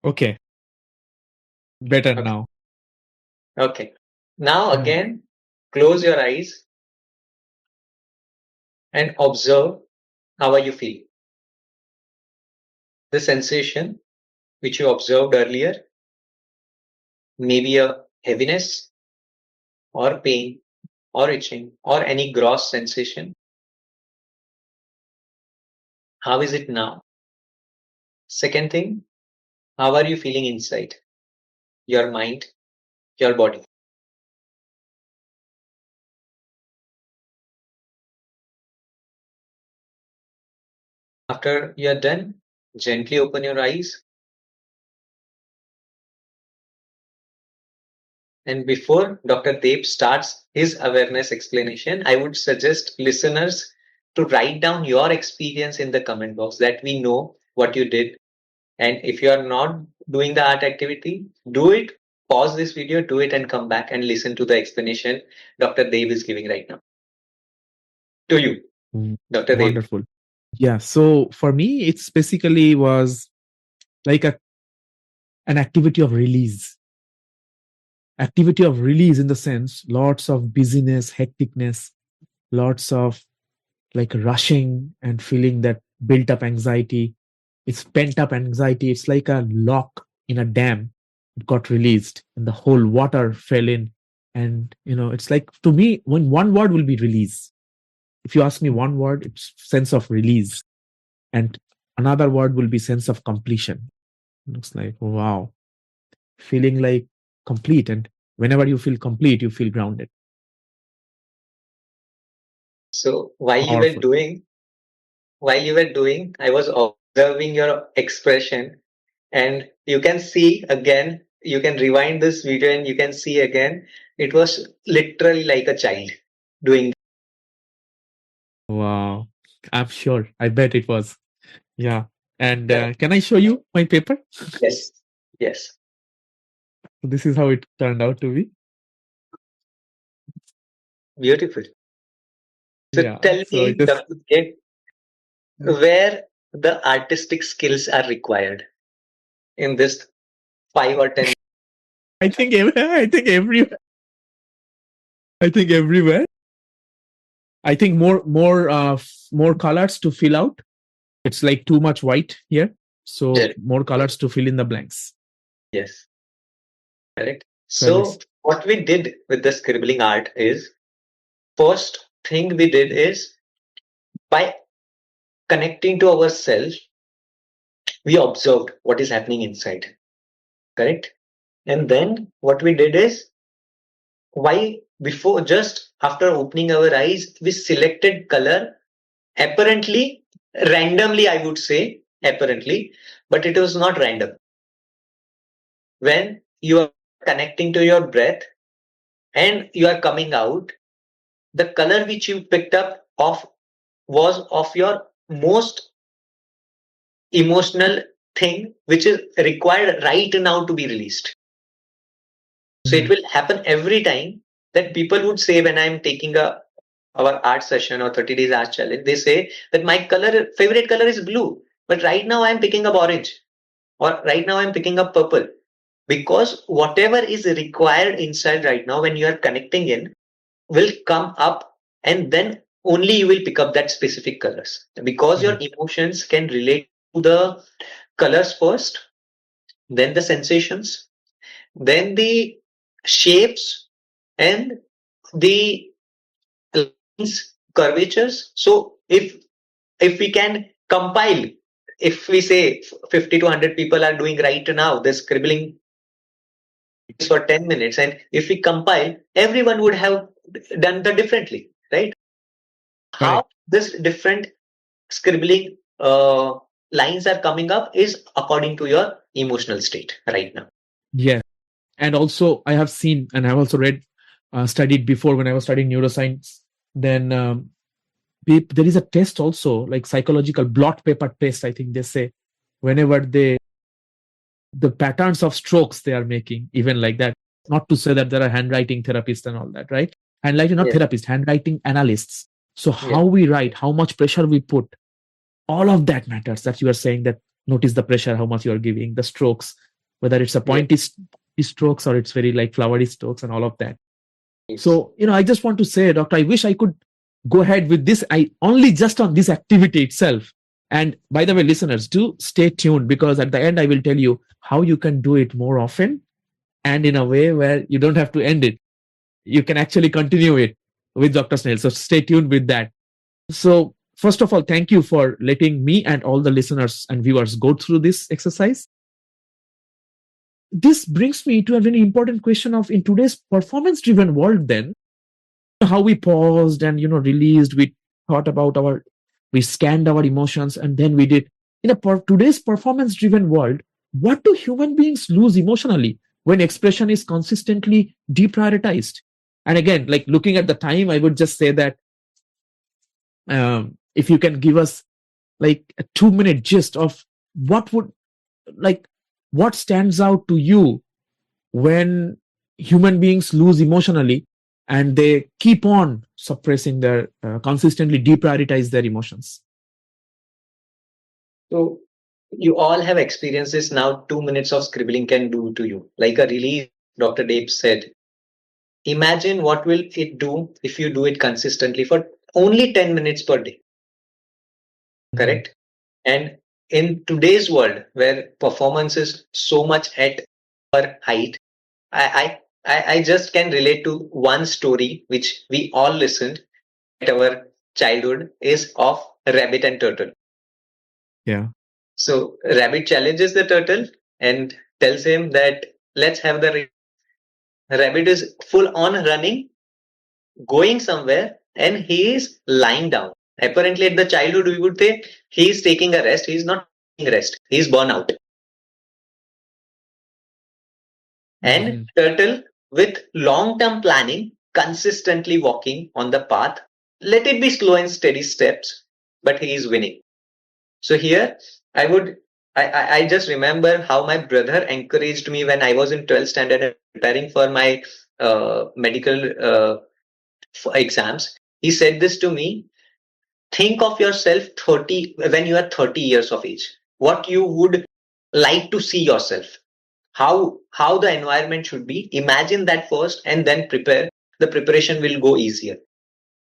Okay. Better Okay. now. Okay. Now again, close your eyes and observe how you feel. The sensation which you observed earlier, maybe a heaviness or pain or itching or any gross sensation. How is it now? Second thing, how are you feeling inside? Your mind, your body. After you're done, gently open your eyes. And before Dr. Dev starts his awareness explanation, I would suggest listeners to write down your experience in the comment box, that we know what you did. And if you are not doing the art activity, do it. Pause this video, do it, and come back and listen to the explanation Dr. Dev is giving right now. To you, Dr. Dev. Wonderful. Yeah. So for me, it's basically was like an activity of release. Activity of release in the sense, lots of busyness, hecticness, lots of like rushing and feeling that built up anxiety. It's pent up anxiety. It's like a lock in a dam. It got released and the whole water fell in. And, it's like, to me, when one word will be release. If you ask me one word, it's sense of release. And another word will be sense of completion. It's like, wow, feeling like complete. And whenever you feel complete, you feel grounded. So while you were Powerful. doing, I was observing your expression, and you can see again, you can rewind this video and you can see again, it was literally like a child doing. Wow. I'm sure. I bet it was. Yeah. And Correct. can I show you my paper? Yes, yes, This is how it turned out to be. beautiful. So Yeah. tell So it me, just Dr. Kate, where the artistic skills are required in this 5 or 10. I think everywhere. I think everywhere. I think more colors to fill out. It's like too much white here. So Correct. more colors to fill in the blanks. Yes, correct. So I'll So what we did with the scribbling art is, first thing we did is, by connecting to ourselves, we observed what is happening inside. Correct. And then what we did is, why before, just after opening our eyes, we selected color apparently randomly, I would say apparently, but it was not random. When you are connecting to your breath and you are coming out, the color which you picked up of was of your most emotional thing, which is required right now to be released. So it will happen every time that people would say, when I'm taking our art session or 30 days art challenge, they say that my favorite color is blue, but right now I'm picking up orange, or right now I'm picking up purple, because whatever is required inside right now, when you are connecting in, will come up, and then only you will pick up that specific colors, because your emotions can relate to the colors first, then the sensations, then the shapes, and the lines, curvatures. So if we can compile, if we say 50 to 100 people are doing right now the scribbling for 10 minutes, and if we compile, everyone would have done that differently, right? Correct. How this different scribbling lines are coming up is according to your emotional state right now. Yes. And also, I have seen and I've also read, studied before when I was studying neuroscience. Then there is a test also, like psychological blot paper test. I think they say whenever the patterns of strokes they are making, even like that. Not to say that there are handwriting therapists and all that, right? Handwriting, not Yes, therapists, handwriting analysts. So yes, how we write, how much pressure we put, all of that matters. That you are saying that notice the pressure, how much you are giving, the strokes, whether it's a yes, pointy strokes or it's very like flowery strokes and all of that. yes. So, I just want to say, Doctor, I wish I could go ahead with this. I only just on this activity itself. And by the way, listeners, do stay tuned, because at the end, I will tell you how you can do it more often and in a way where you don't have to end it. You can actually continue it with Dr. Snehil. So stay tuned with that. So, first of all, thank you for letting me and all the listeners and viewers go through this exercise. This brings me to a very important question of, in today's performance driven world, then, how we paused and released, we thought about we scanned our emotions, and then we did in today's performance driven world. What do human beings lose emotionally when expression is consistently deprioritized? And again, like looking at the time, I would just say that, if you can give us like a 2-minute gist of what would, like, what stands out to you when human beings lose emotionally and they keep on suppressing their, consistently deprioritize their emotions. So you all have experiences now. 2 minutes of scribbling can do to you, like a release. Dr. Dave said, imagine what will it do if you do it consistently for only 10 minutes per day. Correct. And in today's world where performance is so much at per height, I just can relate to one story which we all listened at our childhood, is of rabbit and turtle. Yeah. So rabbit challenges the turtle and tells him that let's have the race. Rabbit is full on running, going somewhere, and he is lying down. Apparently, at the childhood, we would say he is taking a rest. He is not taking rest. He is burnt out. And Mhm. turtle, with long-term planning, consistently walking on the path. Let it be slow and steady steps, but he is winning. So here, I would, I just remember how my brother encouraged me when I was in 12th standard and preparing for my medical exams. He said this to me: think of yourself 30 when you are 30 years of age. What you would like to see yourself, how the environment should be. Imagine that first, and then prepare. The preparation will go easier.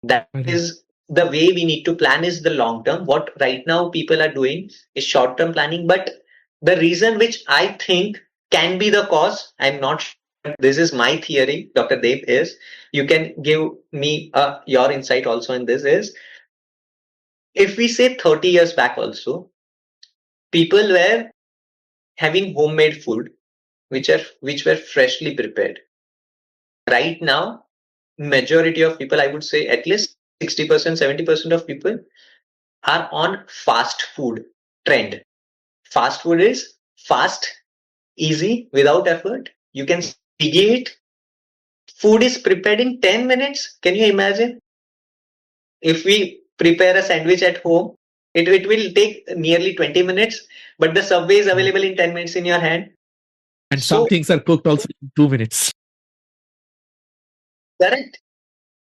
That Correct. is the way we need to plan, is the long term. What right now people are doing is short term planning. But the reason which I think can be the cause, I'm not sure, this is my theory, Dr. Dev, is, you can give me your insight also in this, is, if we say 30 years back also, people were having homemade food which were freshly prepared. Right now, majority of people, I would say at least 60%, 70% of people are on fast food trend. Fast food is fast, easy, without effort. You can Swiggy it. Food is prepared in 10 minutes. Can you imagine? If we prepare a sandwich at home, it will take nearly 20 minutes, but the Subway is available in 10 minutes in your hand. And some So, things are cooked also in 2 minutes. correct.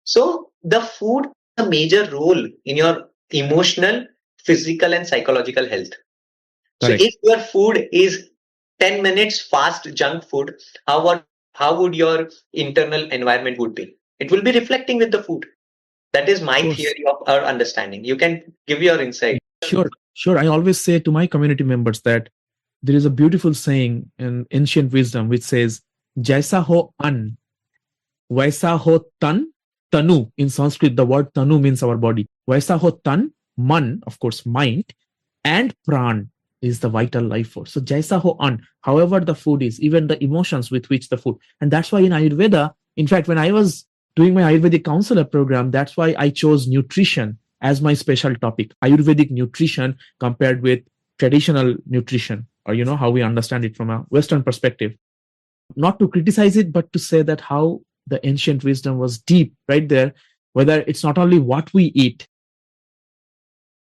So, the food has a major role in your emotional, physical, and psychological health. So Correct. if your food is 10 minutes fast junk food, how would your internal environment would be? It will be reflecting with the food. That is Of my course. theory of our understanding. You can give your insight. Sure. Sure. I always say to my community members that there is a beautiful saying in ancient wisdom which says, Jaisa ho an, Vaisa ho tan, tanu. In Sanskrit, the word tanu means our body. Vaisa ho tan, man, of course, mind, and pran is the vital life force. So jaisa ho an, however the food is, even the emotions with which the food. And that's why in Ayurveda, in fact, when I was doing my Ayurvedic counselor program, that's why I chose nutrition as my special topic. Ayurvedic nutrition compared with traditional nutrition, or how we understand it from a Western perspective. Not to criticize it, but to say that how the ancient wisdom was deep right there, whether it's not only what we eat,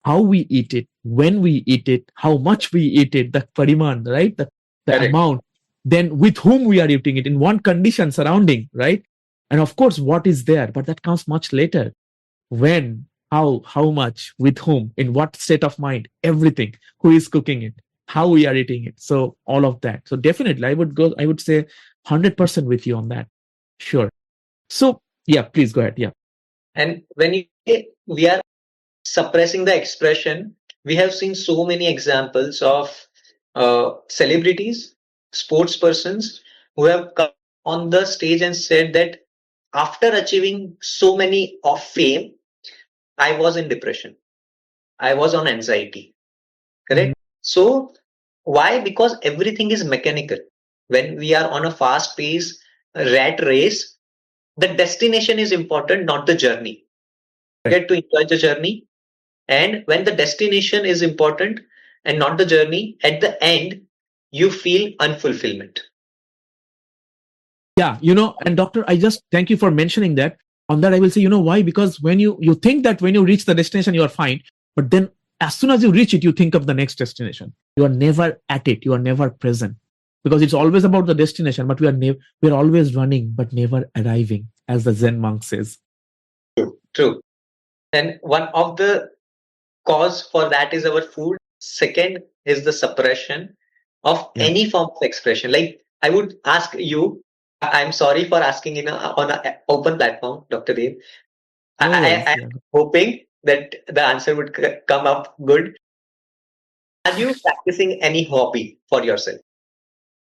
how we eat it, when we eat it, how much we eat it, the pariman, right? The Correct. amount, then with whom we are eating it, in one condition, surrounding, right? And of course, what is there, but that comes much later. When, how much, with whom, in what state of mind, everything, who is cooking it, how we are eating it. So all of that. So definitely, I would say 100% with you on that. Sure. So yeah, please go ahead. Yeah. And when you say we are suppressing the expression, we have seen so many examples of celebrities, sports persons who have come on the stage and said that after achieving so many of fame, I was in depression. I was on anxiety. Mhm. Correct? So, why? Because everything is mechanical. When we are on a fast pace rat race, the destination is important, not the journey. Right. Get to enjoy the journey. And when the destination is important and not the journey, at the end, you feel unfulfillment. Yeah, and doctor, I just thank you for mentioning that. On that, I will say, why? Because when you think that when you reach the destination, you are fine, but then as soon as you reach it, you think of the next destination. You are never at it. You are never present, because it's always about the destination, but we are always running, but never arriving, as the Zen monk says. True. And one of the cause for that is our food. Second is the suppression of Yeah. any form of expression. Like, I would ask you, I'm sorry for asking on an open platform, Dr. Dev. No worries. I'm Yeah. hoping that the answer would come up good. Are you practicing any hobby for yourself?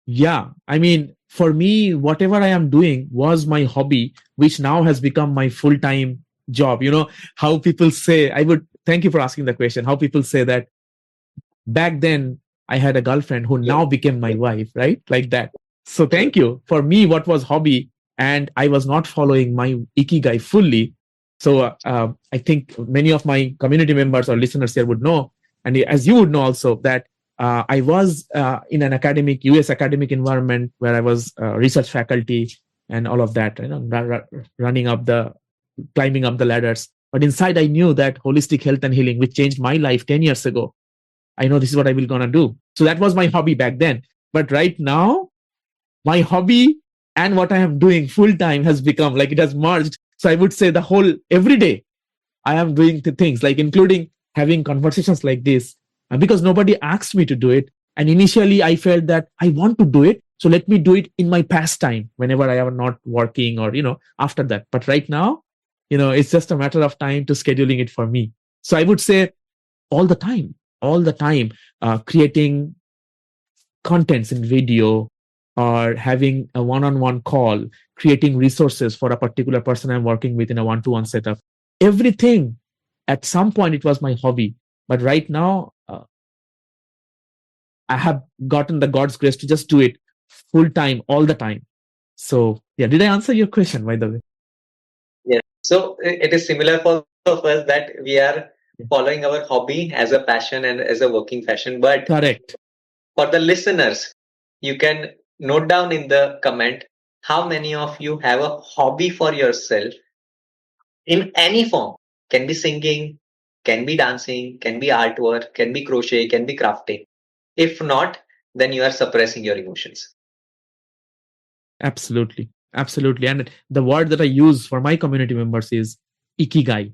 Yeah. I mean, for me, whatever I am doing was my hobby, which now has become my full time job. How people say, I would thank you for asking the question. How people say that back then I had a girlfriend who Yeah. now became my wife, right? Like that. So thank you. For me, what was hobby, and I was not following my ikigai fully. So I think many of my community members or listeners here would know, and as you would know also, that I was in an academic US academic environment where I was research faculty and all of that, running up the climbing up the ladders. But inside, I knew that holistic health and healing, which changed my life 10 years ago, I know this is what I will gonna do. So that was my hobby back then. But right now, my hobby and what I am doing full time has become like it has merged. So I would say the whole every day I am doing the things like including having conversations like this because nobody asked me to do it. And initially I felt that I want to do it. So let me do it in my pastime whenever I am not working or, after that. But right now, it's just a matter of time to scheduling it for me. So I would say all the time, creating contents in video or having a one-on-one call, creating resources for a particular person I'm working with in a one-to-one setup. Everything, at some point, it was my hobby. But right now, I have gotten the God's grace to just do it full time, all the time. So, yeah, did I answer your question, by the way? Yes. So it is similar for of us that we are following our hobby as a passion and as a working fashion. But correct. For the listeners, you can note down in the comment how many of you have a hobby for yourself in any form. Can be singing, can be dancing, can be artwork, can be crochet, can be crafting. If not, then you are suppressing your emotions. Absolutely. And the word that I use for my community members is ikigai,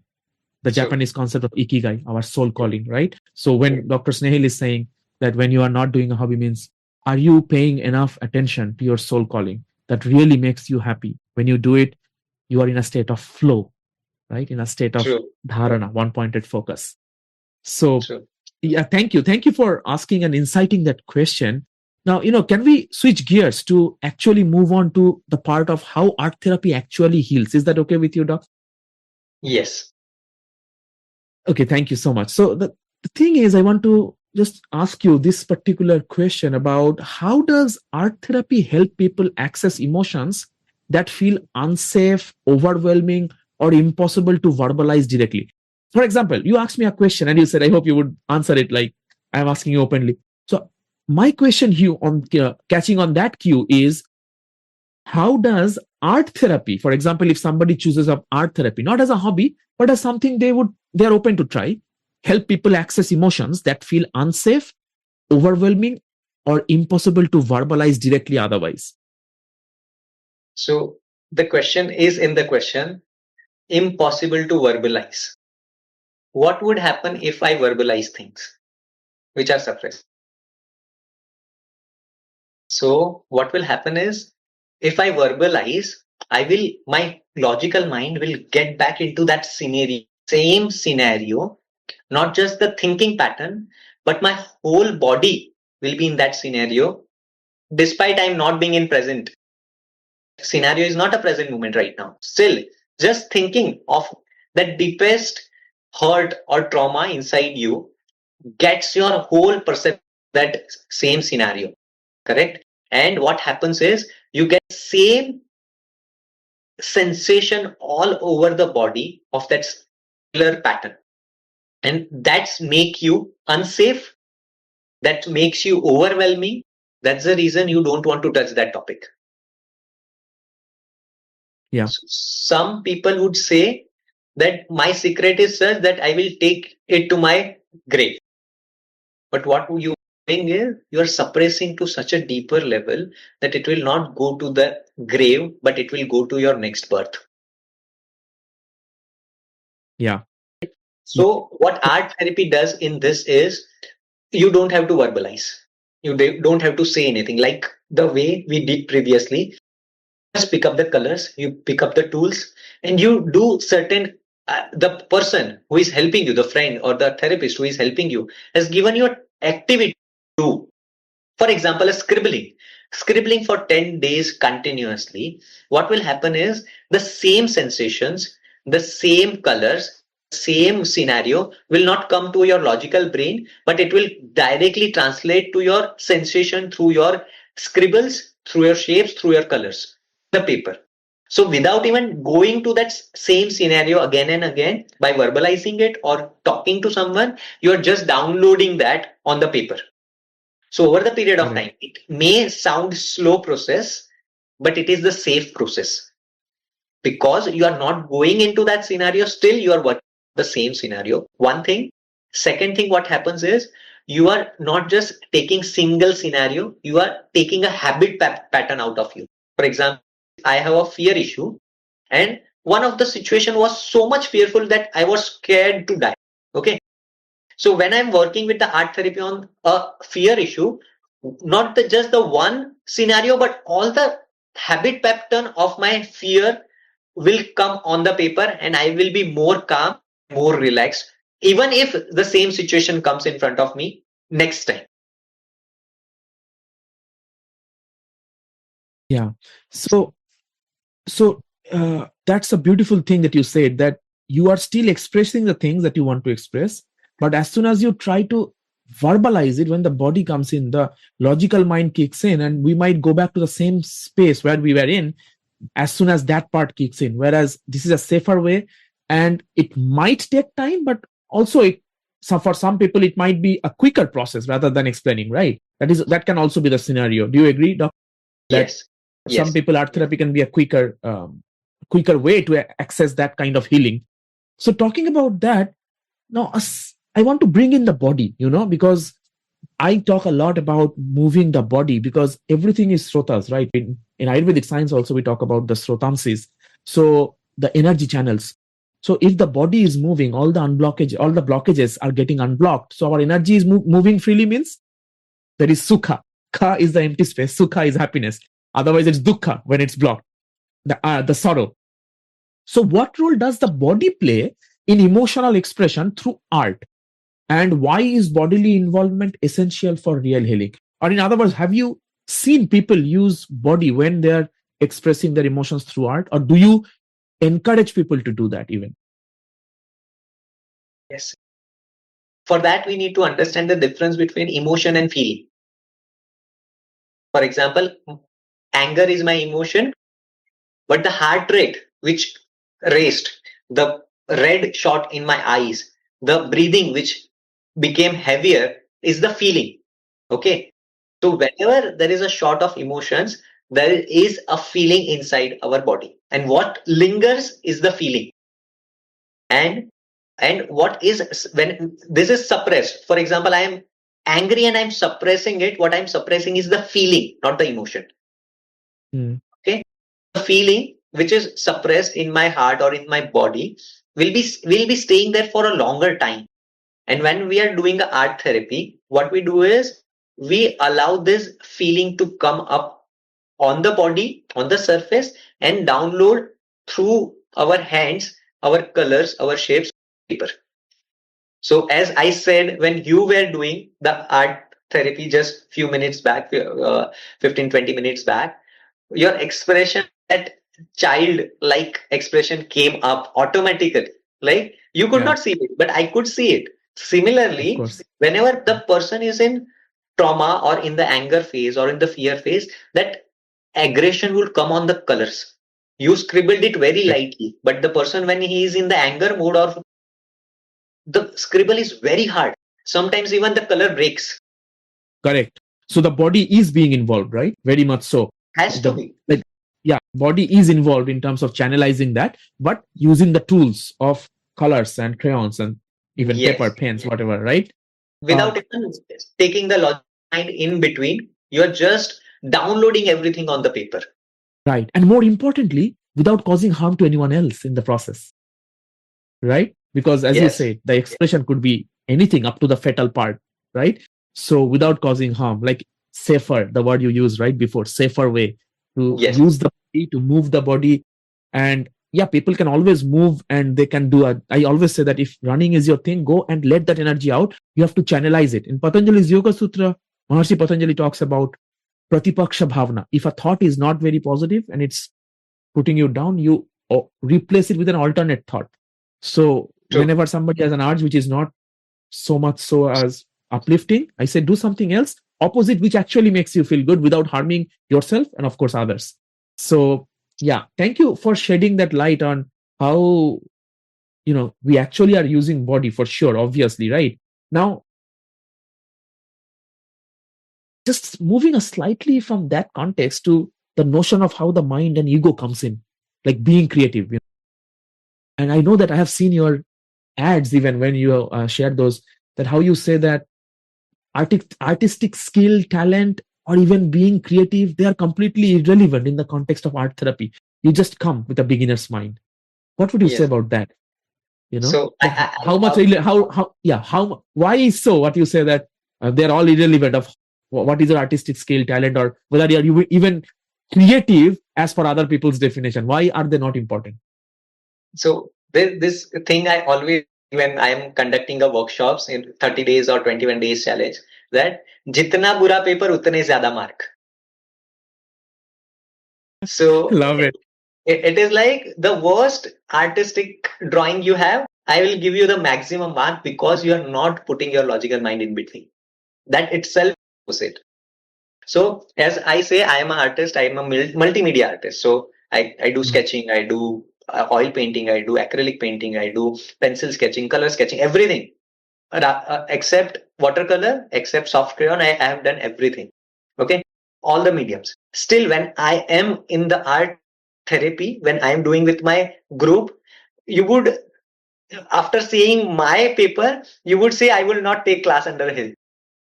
the Japanese concept of ikigai, our soul calling, right? So when Dr. Snehil is saying that when you are not doing a hobby means, are you paying enough attention to your soul calling that really makes you happy? When you do it, you are in a state of flow, right? In a state of dharana, one-pointed focus. So, yeah, thank you. Thank you for asking and inciting that question. Now, can we switch gears to actually move on to the part of how art therapy actually heals? Is that okay with you, Doc? Yes. Okay, thank you so much. So the thing is, I want to just ask you this particular question about how does art therapy help people access emotions that feel unsafe, overwhelming, or impossible to verbalize directly? For example, you asked me a question and you said, I hope you would answer it like I'm asking you openly. So my question here on catching on that cue is, how does art therapy, for example, if somebody chooses up art therapy, not as a hobby, but as something they're open to try, help people access emotions that feel unsafe, overwhelming, or impossible to verbalize directly otherwise? So the question is in the question, impossible to verbalize. What would happen if I verbalize things which are suppressed? So what will happen is, if I verbalize, my logical mind will get back into that same scenario, not just the thinking pattern, but my whole body will be in that scenario, despite I'm not being in present. Scenario is not a present moment right now. Still, just thinking of that deepest hurt or trauma inside you gets your whole perception that same scenario. Correct? And what happens is you get same sensation all over the body of that similar pattern. And that's make you unsafe. That makes you overwhelming. That's the reason you don't want to touch that topic. Yeah. So some people would say that my secret is such that I will take it to my grave. But what you doing is you are suppressing to such a deeper level that it will not go to the grave, but it will go to your next birth. Yeah. So what art therapy does in this is, you don't have to verbalize. You don't have to say anything like the way we did previously. Just pick up the colors, you pick up the tools, and you do certain. The person who is helping you, the friend or the therapist who is helping you, has given you an activity to do. For example, a scribbling for 10 days continuously. What will happen is the same sensations, the same colors, same scenario will not come to your logical brain, but it will directly translate to your sensation through your scribbles through your shapes, through your colors, the paper. So without even going to that same scenario again and again, by verbalizing it or talking to someone, you're just downloading that on the paper. So over the period of time, it may sound slow process, but it is the safe process, because you are not going into that scenario. Still you are working the same scenario. One thing. Second thing, what happens is you are not just taking single scenario, you are taking a habit pattern out of you. For example, I have a fear issue, and one of the situation was so much fearful that I was scared to die. Okay. So when I'm working with the art therapy on a fear issue, not just the one scenario, but all the habit pattern of my fear will come on the paper, and I will be more calm, more relaxed, even if the same situation comes in front of me next time. Yeah. So that's a beautiful thing that you said, that you are still expressing the things that you want to express, but as soon as you try to verbalize it, when the body comes in, the logical mind kicks in, and we might go back to the same space where we were in as soon as that part kicks in. Whereas this is a safer way, and it might take time, but also so for some people it might be a quicker process rather than explaining, right? That can also be the scenario. Do you agree, Doc? Yes. Some people, art therapy can be a quicker way to access that kind of healing. So talking about that, now I want to bring in the body, because I talk a lot about moving the body, because everything is srotas, right? In Ayurvedic science also we talk about the srotansis, so the energy channels. So if the body is moving, all the blockages are getting unblocked. So our energy is moving freely, means there is sukha. Kha is the empty space, sukha is happiness. Otherwise it's dukkha when it's blocked, the sorrow. So what role does the body play in emotional expression through art? And why is bodily involvement essential for real healing? Or in other words, have you seen people use body when they're expressing their emotions through art? Or do you encourage people to do that even? Yes. For that, we need to understand the difference between emotion and feeling. For example, anger is my emotion, but the heart rate which raised, the red shot in my eyes, the breathing which became heavier is the feeling. Okay. So whenever there is a shot of emotions, there is a feeling inside our body. And what lingers is the feeling. And what is, when this is suppressed, for example, I am angry and I'm suppressing it, what I'm suppressing is the feeling, not the emotion. Okay. The feeling which is suppressed in my heart or in my body will be staying there for a longer time. And when we are doing art therapy, what we do is we allow this feeling to come up on the body, on the surface, and download through our hands, our colors, our shapes, paper. So as I said, when you were doing the art therapy just few minutes back, 15-20 minutes back, your expression, that child-like expression came up automatically. Like you could not see it, but I could see it. Similarly, whenever the person is in trauma or in the anger phase or in the fear phase, that aggression will come on the colors. You scribbled it very lightly, but the person, when he is in the anger mode, or the scribble is very hard. Sometimes even the color breaks. Correct. So the body is being involved, right? Very much so. Has to be. Body is involved in terms of channelizing that, but using the tools of colors and crayons and even paper, pens, whatever, right? Without even taking the logic mind in between, you're just downloading everything on the paper. Right. And more importantly, without causing harm to anyone else in the process. Right? Because as you said, the expression could be anything up to the fetal part, right? So without causing harm, like safer, the word you used right before, safer way to use the body, to move the body. And people can always move, and they can do I always say that if running is your thing, go and let that energy out. You have to channelize it. In Patanjali's Yoga Sutra, Maharshi Patanjali talks about pratipaksha bhavana. If a thought is not very positive and it's putting you down, you replace it with an alternate thought. So whenever somebody has an urge which is not so much so as uplifting, I say do something else, opposite, which actually makes you feel good without harming yourself and, of course, others. So, yeah, thank you for shedding that light on how, we actually are using body for sure, obviously, right? Now, just moving us slightly from that context to the notion of how the mind and ego comes in, like being creative. And I know that I have seen your ads even when you shared those, that how you say that artistic skill, talent, or even being creative, they are completely irrelevant in the context of art therapy. You just come with a beginner's mind. What would you say Yes. about that? So How much, why is so what you say that they're all irrelevant of what is your artistic skill, talent, or whether you are even creative as per other people's definition? Why are they not important? So this thing I always, when I am conducting a workshops in 30 days or 21 days challenge, that jitna bura paper utne zyada mark. So Love it. it is like the worst artistic drawing you have, I will give you the maximum mark because you are not putting your logical mind in between. That itself was it. So as I say, I am an artist, I am a multimedia artist. So I do sketching, I do oil painting, I do acrylic painting, I do pencil sketching, color sketching, everything. Except watercolor, except soft crayon, I have done everything. Okay, all the mediums. Still, when I am in the art therapy, when I am doing with my group, you would, after seeing my paper, you would say I will not take class under him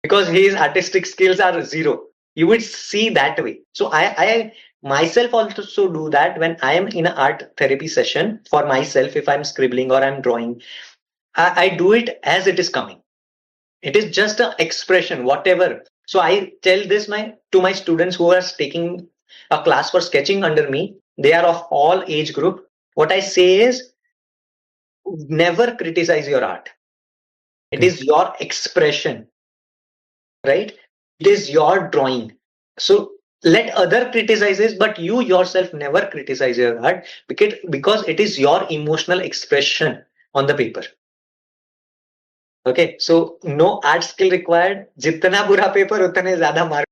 because his artistic skills are zero. You would see that way. So I myself also do that when I am in an art therapy session for myself. If I'm scribbling or I'm drawing, I do it as it is coming. It is just an expression, whatever. So I tell this to my students who are taking a class for sketching under me. They are of all age group. What I say is, never criticize your art. It is your expression, right? It is your drawing. So let other criticizes, but you yourself never criticize your art because it is your emotional expression on the paper. Okay, so no art skill required. Jitna bura paper, utne zyada mark.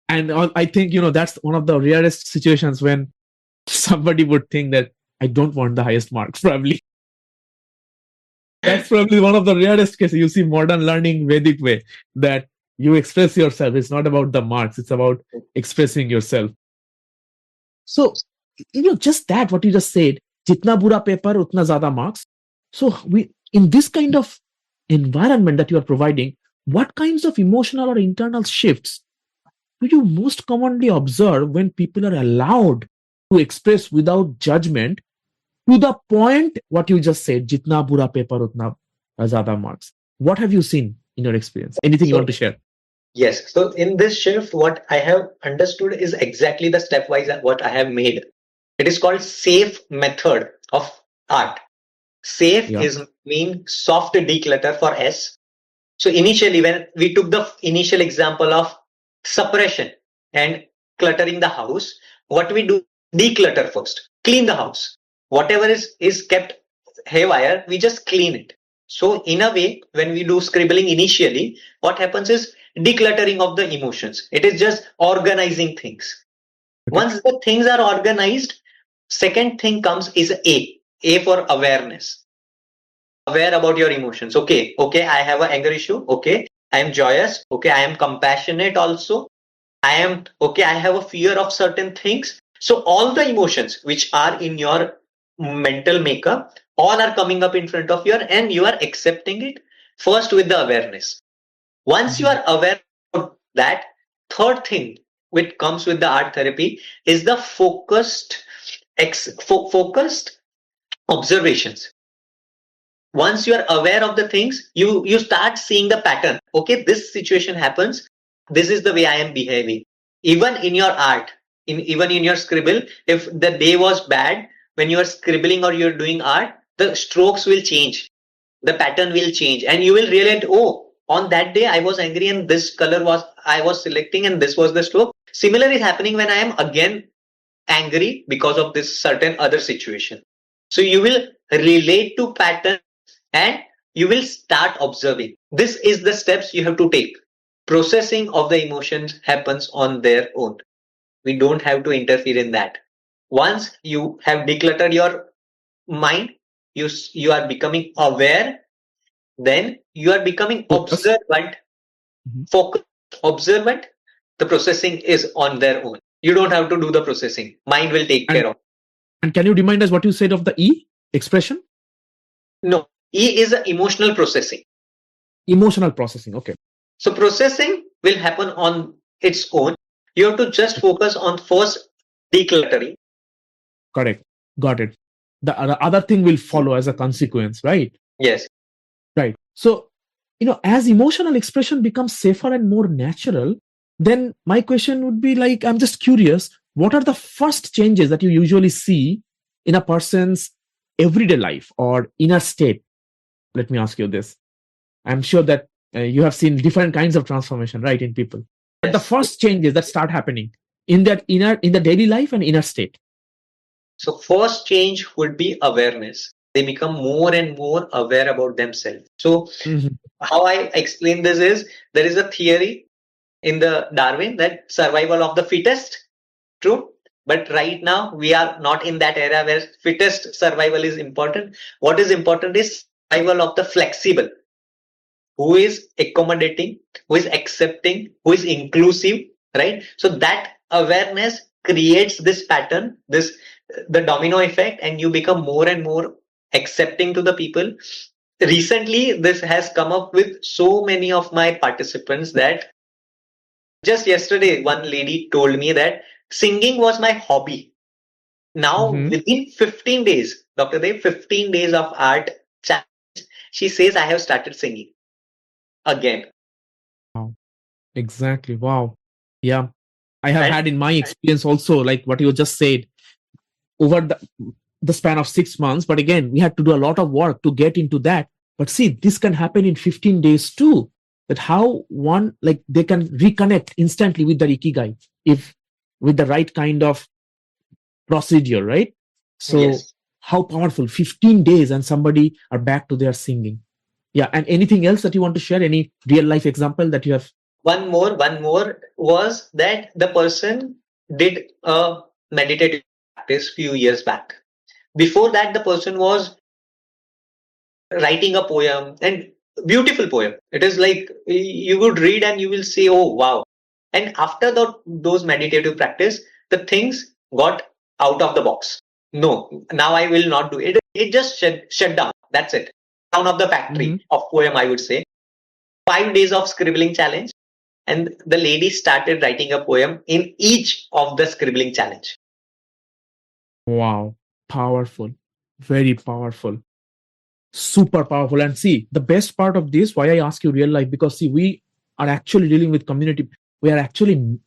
And I think, that's one of the rarest situations when somebody would think that I don't want the highest marks, probably. That's probably one of the rarest cases. You see modern learning Vedic way that you express yourself. It's not about the marks. It's about expressing yourself. So, just that, what you just said, jitna bura paper, utna zyada marks. So in this kind of environment that you are providing, what kinds of emotional or internal shifts do you most commonly observe when people are allowed to express without judgment, to the point what you just said, jitna bura paper utna zyada marks? What have you seen in your experience? Anything you want to share? Yes. So in this shift, what I have understood is exactly the stepwise what I have made. It is called safe method of art. Safe is mean soft declutter for S. So initially, when we took the initial example of suppression and cluttering the house, what we do, declutter first, clean the house. Whatever is kept haywire, we just clean it. So in a way, when we do scribbling initially, what happens is decluttering of the emotions. It is just organizing things. Once the things are organized, second thing comes is A for awareness. Aware about your emotions. Okay, I have an anger issue. Okay, I am joyous. Okay, I am compassionate also. I have a fear of certain things. So all the emotions which are in your mental makeup, all are coming up in front of you and you are accepting it first with the awareness. Once you are aware of that, third thing which comes with the art therapy is the focused observations. Once you are aware of the things, you start seeing the pattern. Okay, this situation happens, this is the way I am behaving. Even in your art, even in your scribble, if the day was bad, when you are scribbling or you're doing art, the strokes will change, the pattern will change, and you will realize, oh, on that day I was angry and this color was I was selecting and this was the stroke. Similar is happening when I am again angry because of this certain other situation. So you will relate to pattern and you will start observing. This is the steps you have to take. processing of the emotions happens on their own. We don't have to interfere in that. Once you have decluttered your mind, you are becoming aware, then you are becoming Focus. observant, Mhm. focused, observant. The processing is on their own. You don't have to do the processing. Mind will take And care of. and can you remind us what you said of the E expression? No, E is a emotional processing. Emotional processing. Okay. So processing will happen on its own. You have to just focus on first decluttering. Correct. Got it. The other thing will follow as a consequence, right? Yes. Right. So, as emotional expression becomes safer and more natural, then my question would be like, I'm just curious, what are the first changes that you usually see in a person's everyday life or inner state? Let me ask you this. I'm sure that you have seen different kinds of transformation, right, in people. But the Yes. first changes that start happening in the daily life and inner state. So first change would be awareness. They become more and more aware about themselves. So Mhm. how I explain this is there is a theory in the Darwin that survival of the fittest, true. But right now we are not in that era where fittest survival is important. What is important is survival of the flexible, who is accommodating, who is accepting, who is inclusive, right? So that awareness creates this pattern, this the domino effect, and you become more and more accepting to the people. Recently, this has come up with so many of my participants that just yesterday, one lady told me that singing was my hobby. Now, Mhm. within 15 days, Dr. Dev, 15 days of art challenge, she says, I have started singing again. Wow. Exactly. Wow. Yeah. I have And had in my experience also, like what you just said, over the span of 6 months. But again, we had to do a lot of work to get into that. But see, this can happen in 15 days too. That how one, like, they can reconnect instantly with their ikigai if with the right kind of procedure, right? So yes, how powerful, 15 days and somebody are back to their singing. Yeah. And anything else that you want to share? Any real life example that you have? one more was that the person did a meditative practice few years back. Before that, the person was writing a poem and beautiful poem. It is like you would read and you will say, "Oh wow!" And after those meditative practice, the things got out of the box. No, now I will not do it. It just shut down. That's it. Down of the factory Mhm. of poem, I would say. 5 days of scribbling challenge, and the lady started writing a poem in each of the scribbling challenge. Wow. Powerful. Very powerful. Super powerful. And see, the best part of this, why I ask you real life, because see, we are actually dealing with community. We are actually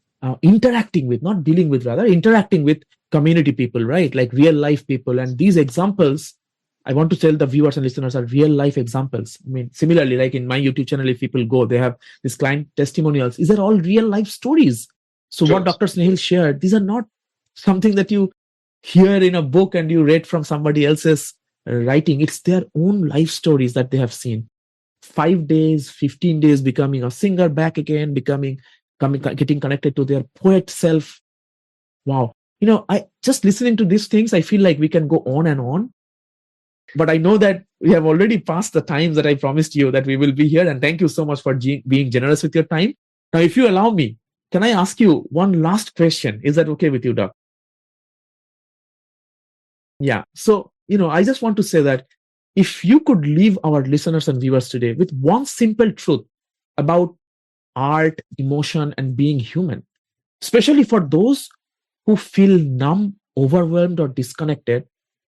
interacting with, not dealing with, rather interacting with community people, right? Like real life people. And these examples, I want to tell the viewers and listeners, are real life examples. I mean, similarly, like in my YouTube channel, if people go, they have this client testimonials. These are all real life stories. So what True. Dr. Snehil shared, these are not something that you hear in a book and you read from somebody else's writing. It's their own life stories that they have seen. 5 days, 15 days, becoming a singer, back again, getting connected to their poet self. Wow. I just listening to these things, I feel like we can go on and on. But I know that we have already passed the times that I promised you that we will be here. And thank you so much for being generous with your time. Now, if you allow me, can I ask you one last question? Is that okay with you, Doc? Yeah. So, I just want to say that if you could leave our listeners and viewers today with one simple truth about art, emotion, and being human, especially for those who feel numb, overwhelmed, or disconnected,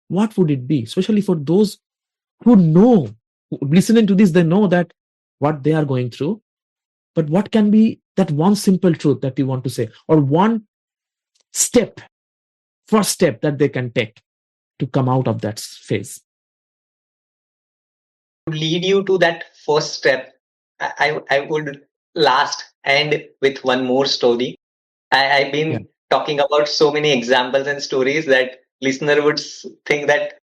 what would it be? Especially for those who know, listening to this, they know that what they are going through, but what can be that one simple truth that you want to say, or one step, first step that they can take to come out of that phase? To lead you to that first step, I would last end with one more story. I've Yeah. been talking about so many examples and stories that listener would think that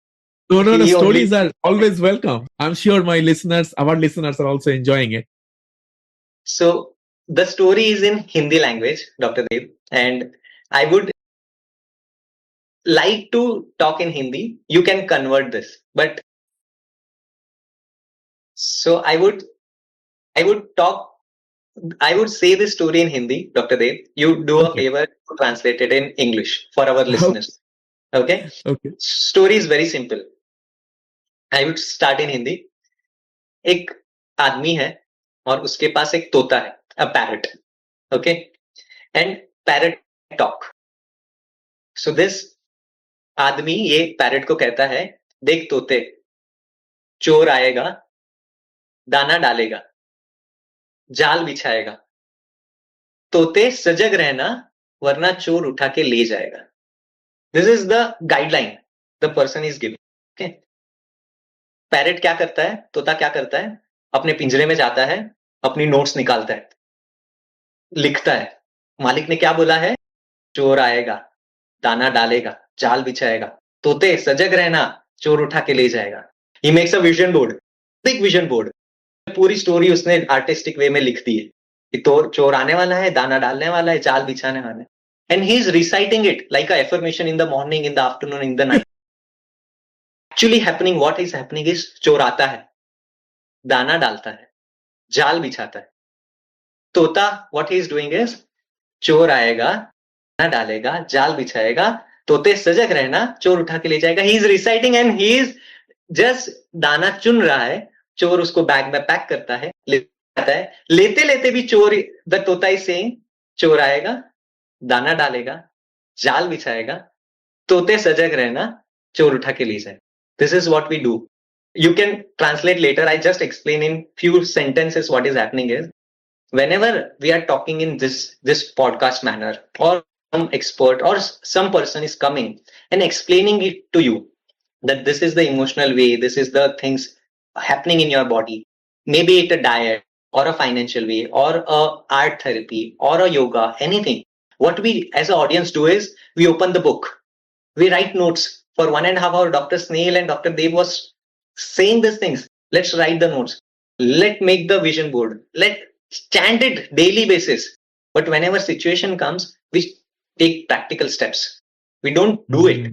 No, no, no. he only. Stories are always welcome. I'm sure our listeners are also enjoying it. So the story is in Hindi language, Dr. Dev, and I would like to talk in Hindi. You can convert this, but so I would talk. I would say this story in Hindi, Dr. Dev. You do a Okay. favor to translate it in English for our listeners. Okay. Okay. Story is very simple. I would start in Hindi. एक आदमी है और उसके पास एक तोता है, a parrot. Okay. And parrot talk. So this आदमी ये पैरेट को कहता है, देख तोते, चोर आएगा, दाना डालेगा, जाल बिछाएगा, तोते सजग रहना, वरना चोर उठा के ले जाएगा. This is the guideline the person is giving. Okay. Parrot क्या करता है, तोता क्या करता है, अपने पिंजरे में जाता है, अपनी नोट्स निकालता है, लिखता है, मालिक ने क्या बोला है, चोर आएगा, दाना डालेगा, जाल बिछाएगा, तोते सजग रहना, चोर उठा के ले जाएगा. He makes a vision board, big vision board. पूरी स्टोरी उसने आर्टिस्टिक वे में लिख दी है कि तो चोर आने वाला है, दाना डालने वाला है, जाल बिछाने वाला है. And he is reciting it like a affirmation in the morning, in the afternoon, in the night. Actually happening, what is happening is, चोर आता है, दाना डालता है, जाल बिछाता है. तोता what he is doing is, चोर आएगा, दाना डालेगा, जाल बिछाएगा, तोते सजग रहना, चोर उठा के ले जाएगा. He is reciting and he is just दाना चुन रहा है. चोर उसको बैग में पैक करता है, ले जाता है. लेते लेते भी चोर, द तोता इज सेइंग, चोर आएगा, दाना डालेगा, जाल बिछाएगा, तोते सजग रहना, चोर उठा के ले जाए. This is what we do. You can translate later. I just explain in few sentences what is happening is, whenever we are talking in this podcast manner, or some expert or some person is coming and explaining it to you, that this is the emotional way, this is the things happening in your body, maybe it a diet or a financial way or a art therapy or a yoga, anything. What we as an audience do is, we open the book, we write notes. For 1.5 hours, Dr. Snehil and Dr. Dev was saying these things. Let's write the notes. Let's make the vision board. Let's chant it daily basis. But whenever situation comes, we take practical steps. We don't do it.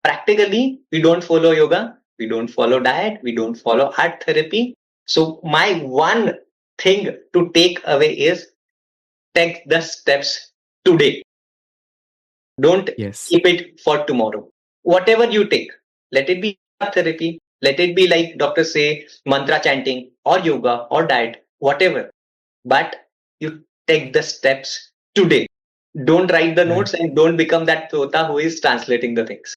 Practically, we don't follow yoga. We don't follow diet. We don't follow art therapy. So my one thing to take away is, take the steps today. Don't Yes. keep it for tomorrow. Whatever you take, let it be art therapy. Let it be, like doctors say, mantra chanting or yoga or diet, whatever. But you take the steps today. Don't write the Right. notes and don't become that tota who is translating the things.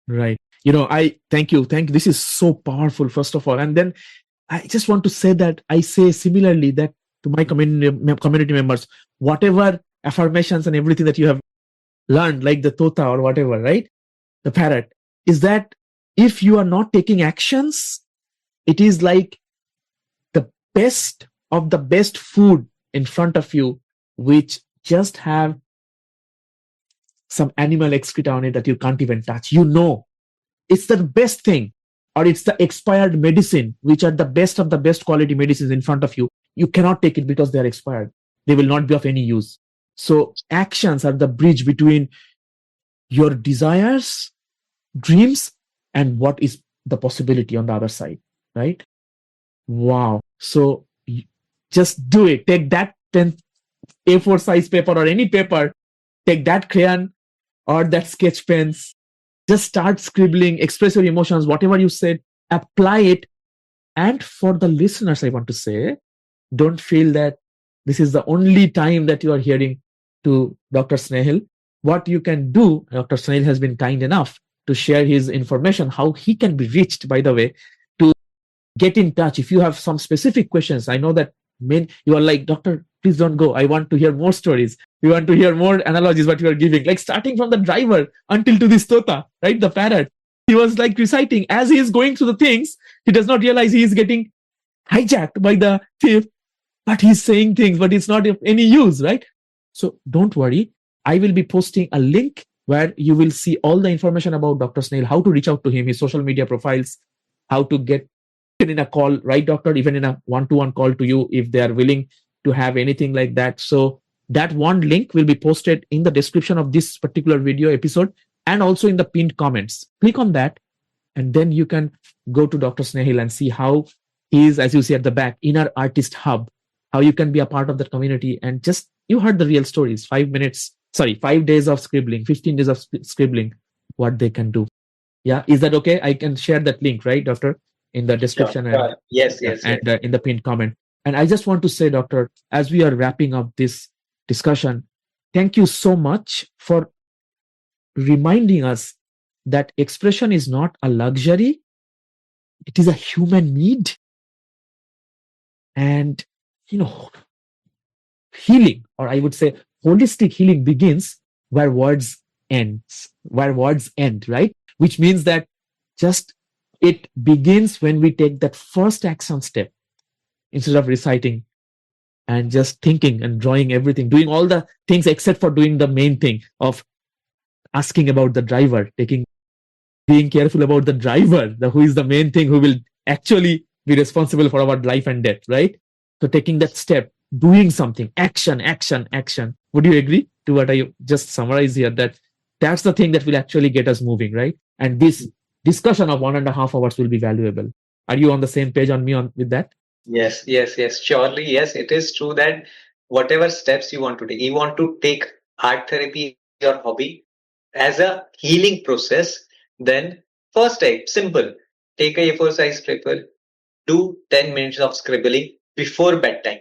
Right. I thank you. This is so powerful, first of all. And then I just want to say that I say similarly that to my community members, whatever affirmations and everything that you have learned, like the tota or whatever, right? The parrot, is that if you are not taking actions, it is like the best of the best food in front of you, which just have some animal excreta on it that you can't even touch. It's the best thing, or it's the expired medicine, which are the best of the best quality medicines in front of you. You cannot take it because they are expired. They will not be of any use. So actions are the bridge between your desires, dreams, and what is the possibility on the other side, right? Wow. So just do it. Take that 10 A4 size paper or any paper, take that crayon or that sketch pens, just start scribbling, express your emotions, whatever you said, apply it. And for the listeners, I want to say, don't feel that this is the only time that you are hearing to Dr. Snehil. What you can do, Dr. Snehil has been kind enough to share his information, how he can be reached, by the way, to get in touch. If you have some specific questions, I know that you are like, doctor, please don't go. I want to hear more stories. We want to hear more analogies what you are giving, like starting from the driver until to this tota, right? The parrot. He was like reciting as he is going through the things. He does not realize he is getting hijacked by the thief, but he's saying things, but it's not of any use, right? So don't worry. I will be posting a link where you will see all the information about Dr. Snehil, how to reach out to him, his social media profiles, how to get in a call, right, doctor, even in a one-to-one call to you if they are willing to have anything like that. So that one link will be posted in the description of this particular video episode and also in the pinned comments. Click on that, and then you can go to Dr. Snehil and see how he is, as you see at the back, inner artist hub, how you can be a part of that community. And just, you heard the real stories, 5 days of scribbling, 15 days of scribbling, what they can do. Yeah. Is that okay? I can share that link, right, doctor, in the description. Sure. And yes. And in the pinned comment. And I just want to say, doctor, as we are wrapping up this discussion, thank you so much for reminding us that expression is not a luxury. It is a human need. And, healing, or I would say holistic healing, begins where words end, right? Which means that just it begins when we take that first action step instead of reciting and just thinking and drawing everything, doing all the things except for doing the main thing of asking about the driver, being careful about the driver, who is the main thing, who will actually be responsible for our life and death, right? So taking that step, doing something, action. Would you agree to what I just summarized here? That's the thing that will actually get us moving, right? And this discussion of 1.5 hours will be valuable. Are you on the same page with that? Yes. Surely, yes. It is true that whatever steps you want to take art therapy, your hobby, as a healing process, then first step, simple. Take a A4 size paper, do 10 minutes of scribbling before bedtime.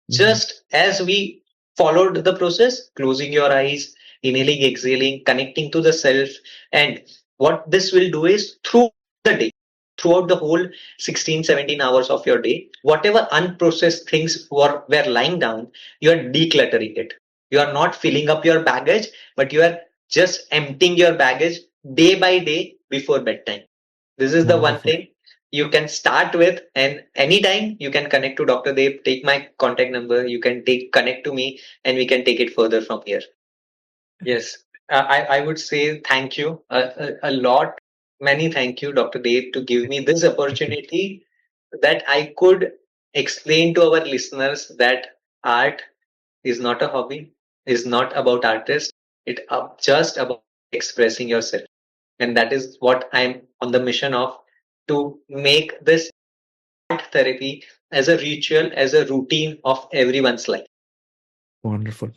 Just as we followed the process, closing your eyes, inhaling, exhaling, connecting to the self. And what this will do is throughout the whole 16, 17 hours of your day, whatever unprocessed things were lying down, you are decluttering it. You are not filling up your baggage, but you are just emptying your baggage day by day before bedtime. This is the one thing you can start with, and anytime you can connect to Dr. Dev, take my contact number, you can connect to me, and we can take it further from here. Yes, I would say thank you a lot. Many thank you, Dr. Dev, to give me this opportunity that I could explain to our listeners that art is not a hobby, is not about artists. It's just about expressing yourself. And that is what I'm on the mission of, to make this art therapy as a ritual, as a routine of everyone's life. Wonderful.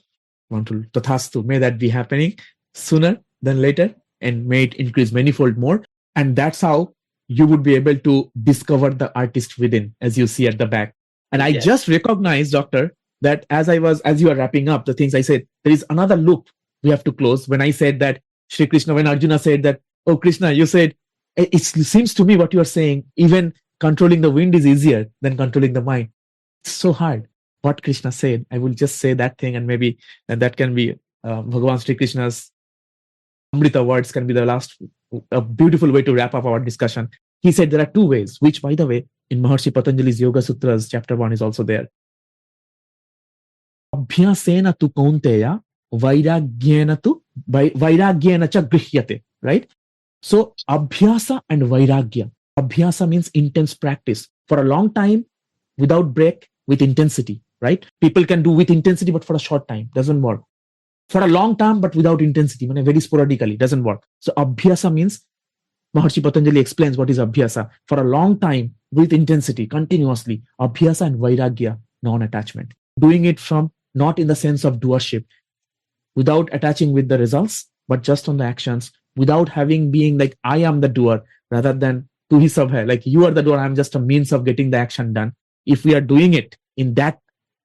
Tathastu. May that be happening sooner than later, and may it increase manifold more. And that's how you would be able to discover the artist within, as you see at the back. And I just recognized, doctor, that as you are wrapping up the things I said, there is another loop we have to close. When I said that Shri Krishna, when Arjuna said that, oh Krishna, you said, it seems to me what you are saying, even controlling the wind is easier than controlling the mind. It's so hard. What Krishna said, I will just say that thing, and maybe that can be Bhagavan Shri Krishna's Amrita words, can be the last, a beautiful way to wrap up our discussion. He said there are two ways, which, by the way, in Maharshi Patanjali's Yoga Sutras, chapter 1 is also there. Abhyasena tu kaunteya, vairagyena cha grihyate, right? So abhyasa and vairagya. Abhyasa means intense practice for a long time, without break, with intensity, right? People can do with intensity, but for a short time, doesn't work. For a long time, but without intensity, very sporadically, doesn't work. So abhyasa means, Maharshi Patanjali explains what is abhyasa. For a long time, with intensity, continuously. Abhyasa and vairagya, non-attachment. Doing it from, not in the sense of doership, without attaching with the results, but just on the actions, without being like, I am the doer, rather than tu hi sab hai, like you are the doer, I'm just a means of getting the action done. If we are doing it in that,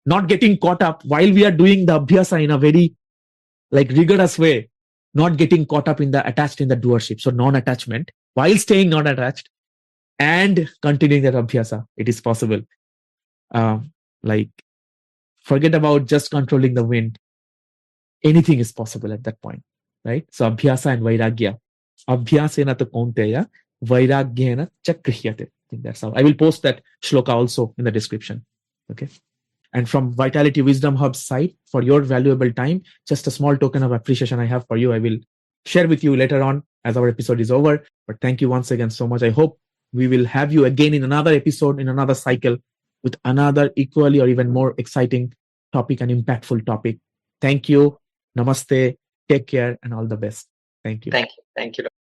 not getting caught up while we are doing the abhyasa in a very rigorous way, not getting caught up attached in the doership. So non-attachment, while staying not attached and continuing that abhyasa, it is possible. Forget about just controlling the wind. Anything is possible at that point, right? So abhyasa and vairagya. Abhyasena tu kaunteya, vairagyena cha grihyate. I think that's how. I will post that shloka also in the description. Okay. And from Vitality Wisdom Hub's side, for your valuable time, just a small token of appreciation I have for you. I will share with you later on as our episode is over. But thank you once again so much. I hope we will have you again in another episode, in another cycle. with another equally or even more exciting topic and impactful topic. Thank you. Namaste. Take care and all the best. Thank you. Thank you.